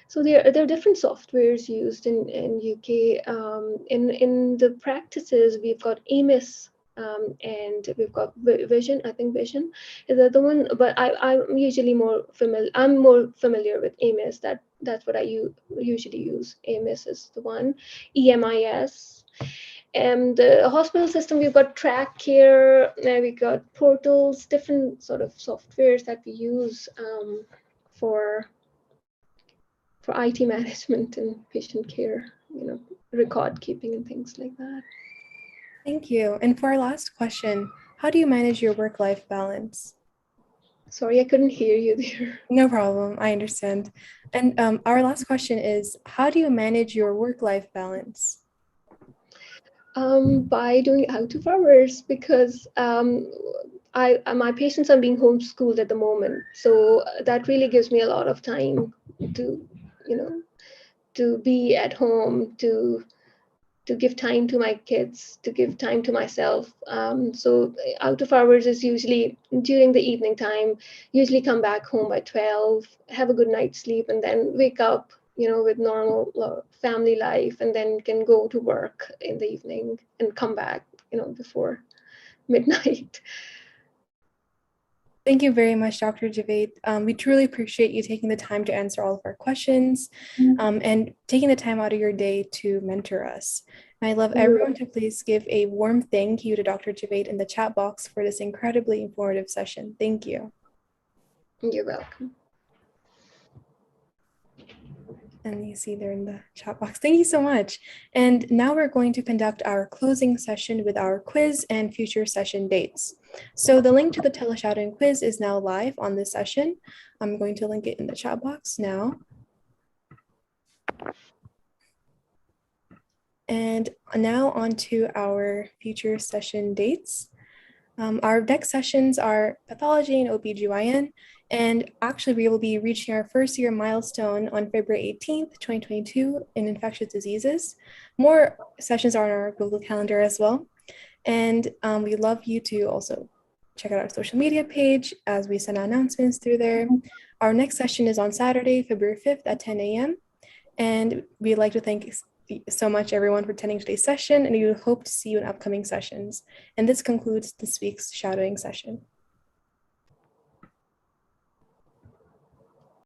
Speaker 2: So there are different softwares used in UK. In the practices, we've got AMIS, and we've got Vision. I think Vision is the other one, but I'm usually more familiar. I'm more familiar with AMIS. That's what I usually use. AMIS is the one. EMIS. And the hospital system, we've got track care, we got portals, different sort of softwares that we use for IT management and patient care, record keeping and things like that.
Speaker 1: Thank you. And for our last question, how do you manage your work-life balance?
Speaker 2: Sorry, I couldn't hear you there.
Speaker 1: No problem. I understand. And our last question is, how do you manage your work-life balance?
Speaker 2: By doing out of hours, because my patients are being homeschooled at the moment, so that really gives me a lot of time to be at home, to give time to my kids, to give time to myself. So out of hours is usually during the evening time, usually come back home by 12, have a good night's sleep, and then wake up, with normal family life, and then can go to work in the evening and come back, before midnight.
Speaker 1: Thank you very much, Dr. Javaid. We truly appreciate you taking the time to answer all of our questions, and taking the time out of your day to mentor us. And I'd love everyone to please give a warm thank you to Dr. Javaid in the chat box for this incredibly informative session. Thank you.
Speaker 2: You're welcome.
Speaker 1: And you see there in the chat box. Thank you so much. And now we're going to conduct our closing session with our quiz and future session dates. So the link to the teleshadowing quiz is now live on this session. I'm going to link it in the chat box now. And now on to our future session dates. Our next sessions are pathology and OBGYN, and actually we will be reaching our first year milestone on February 18th, 2022 in infectious diseases. More sessions are on our Google Calendar as well. And we'd love you to also check out our social media page as we send out announcements through there. Our next session is on Saturday, February 5th at 10 a.m. And we'd like to thank so much everyone for attending today's session, and we hope to see you in upcoming sessions. And this concludes this week's shadowing session.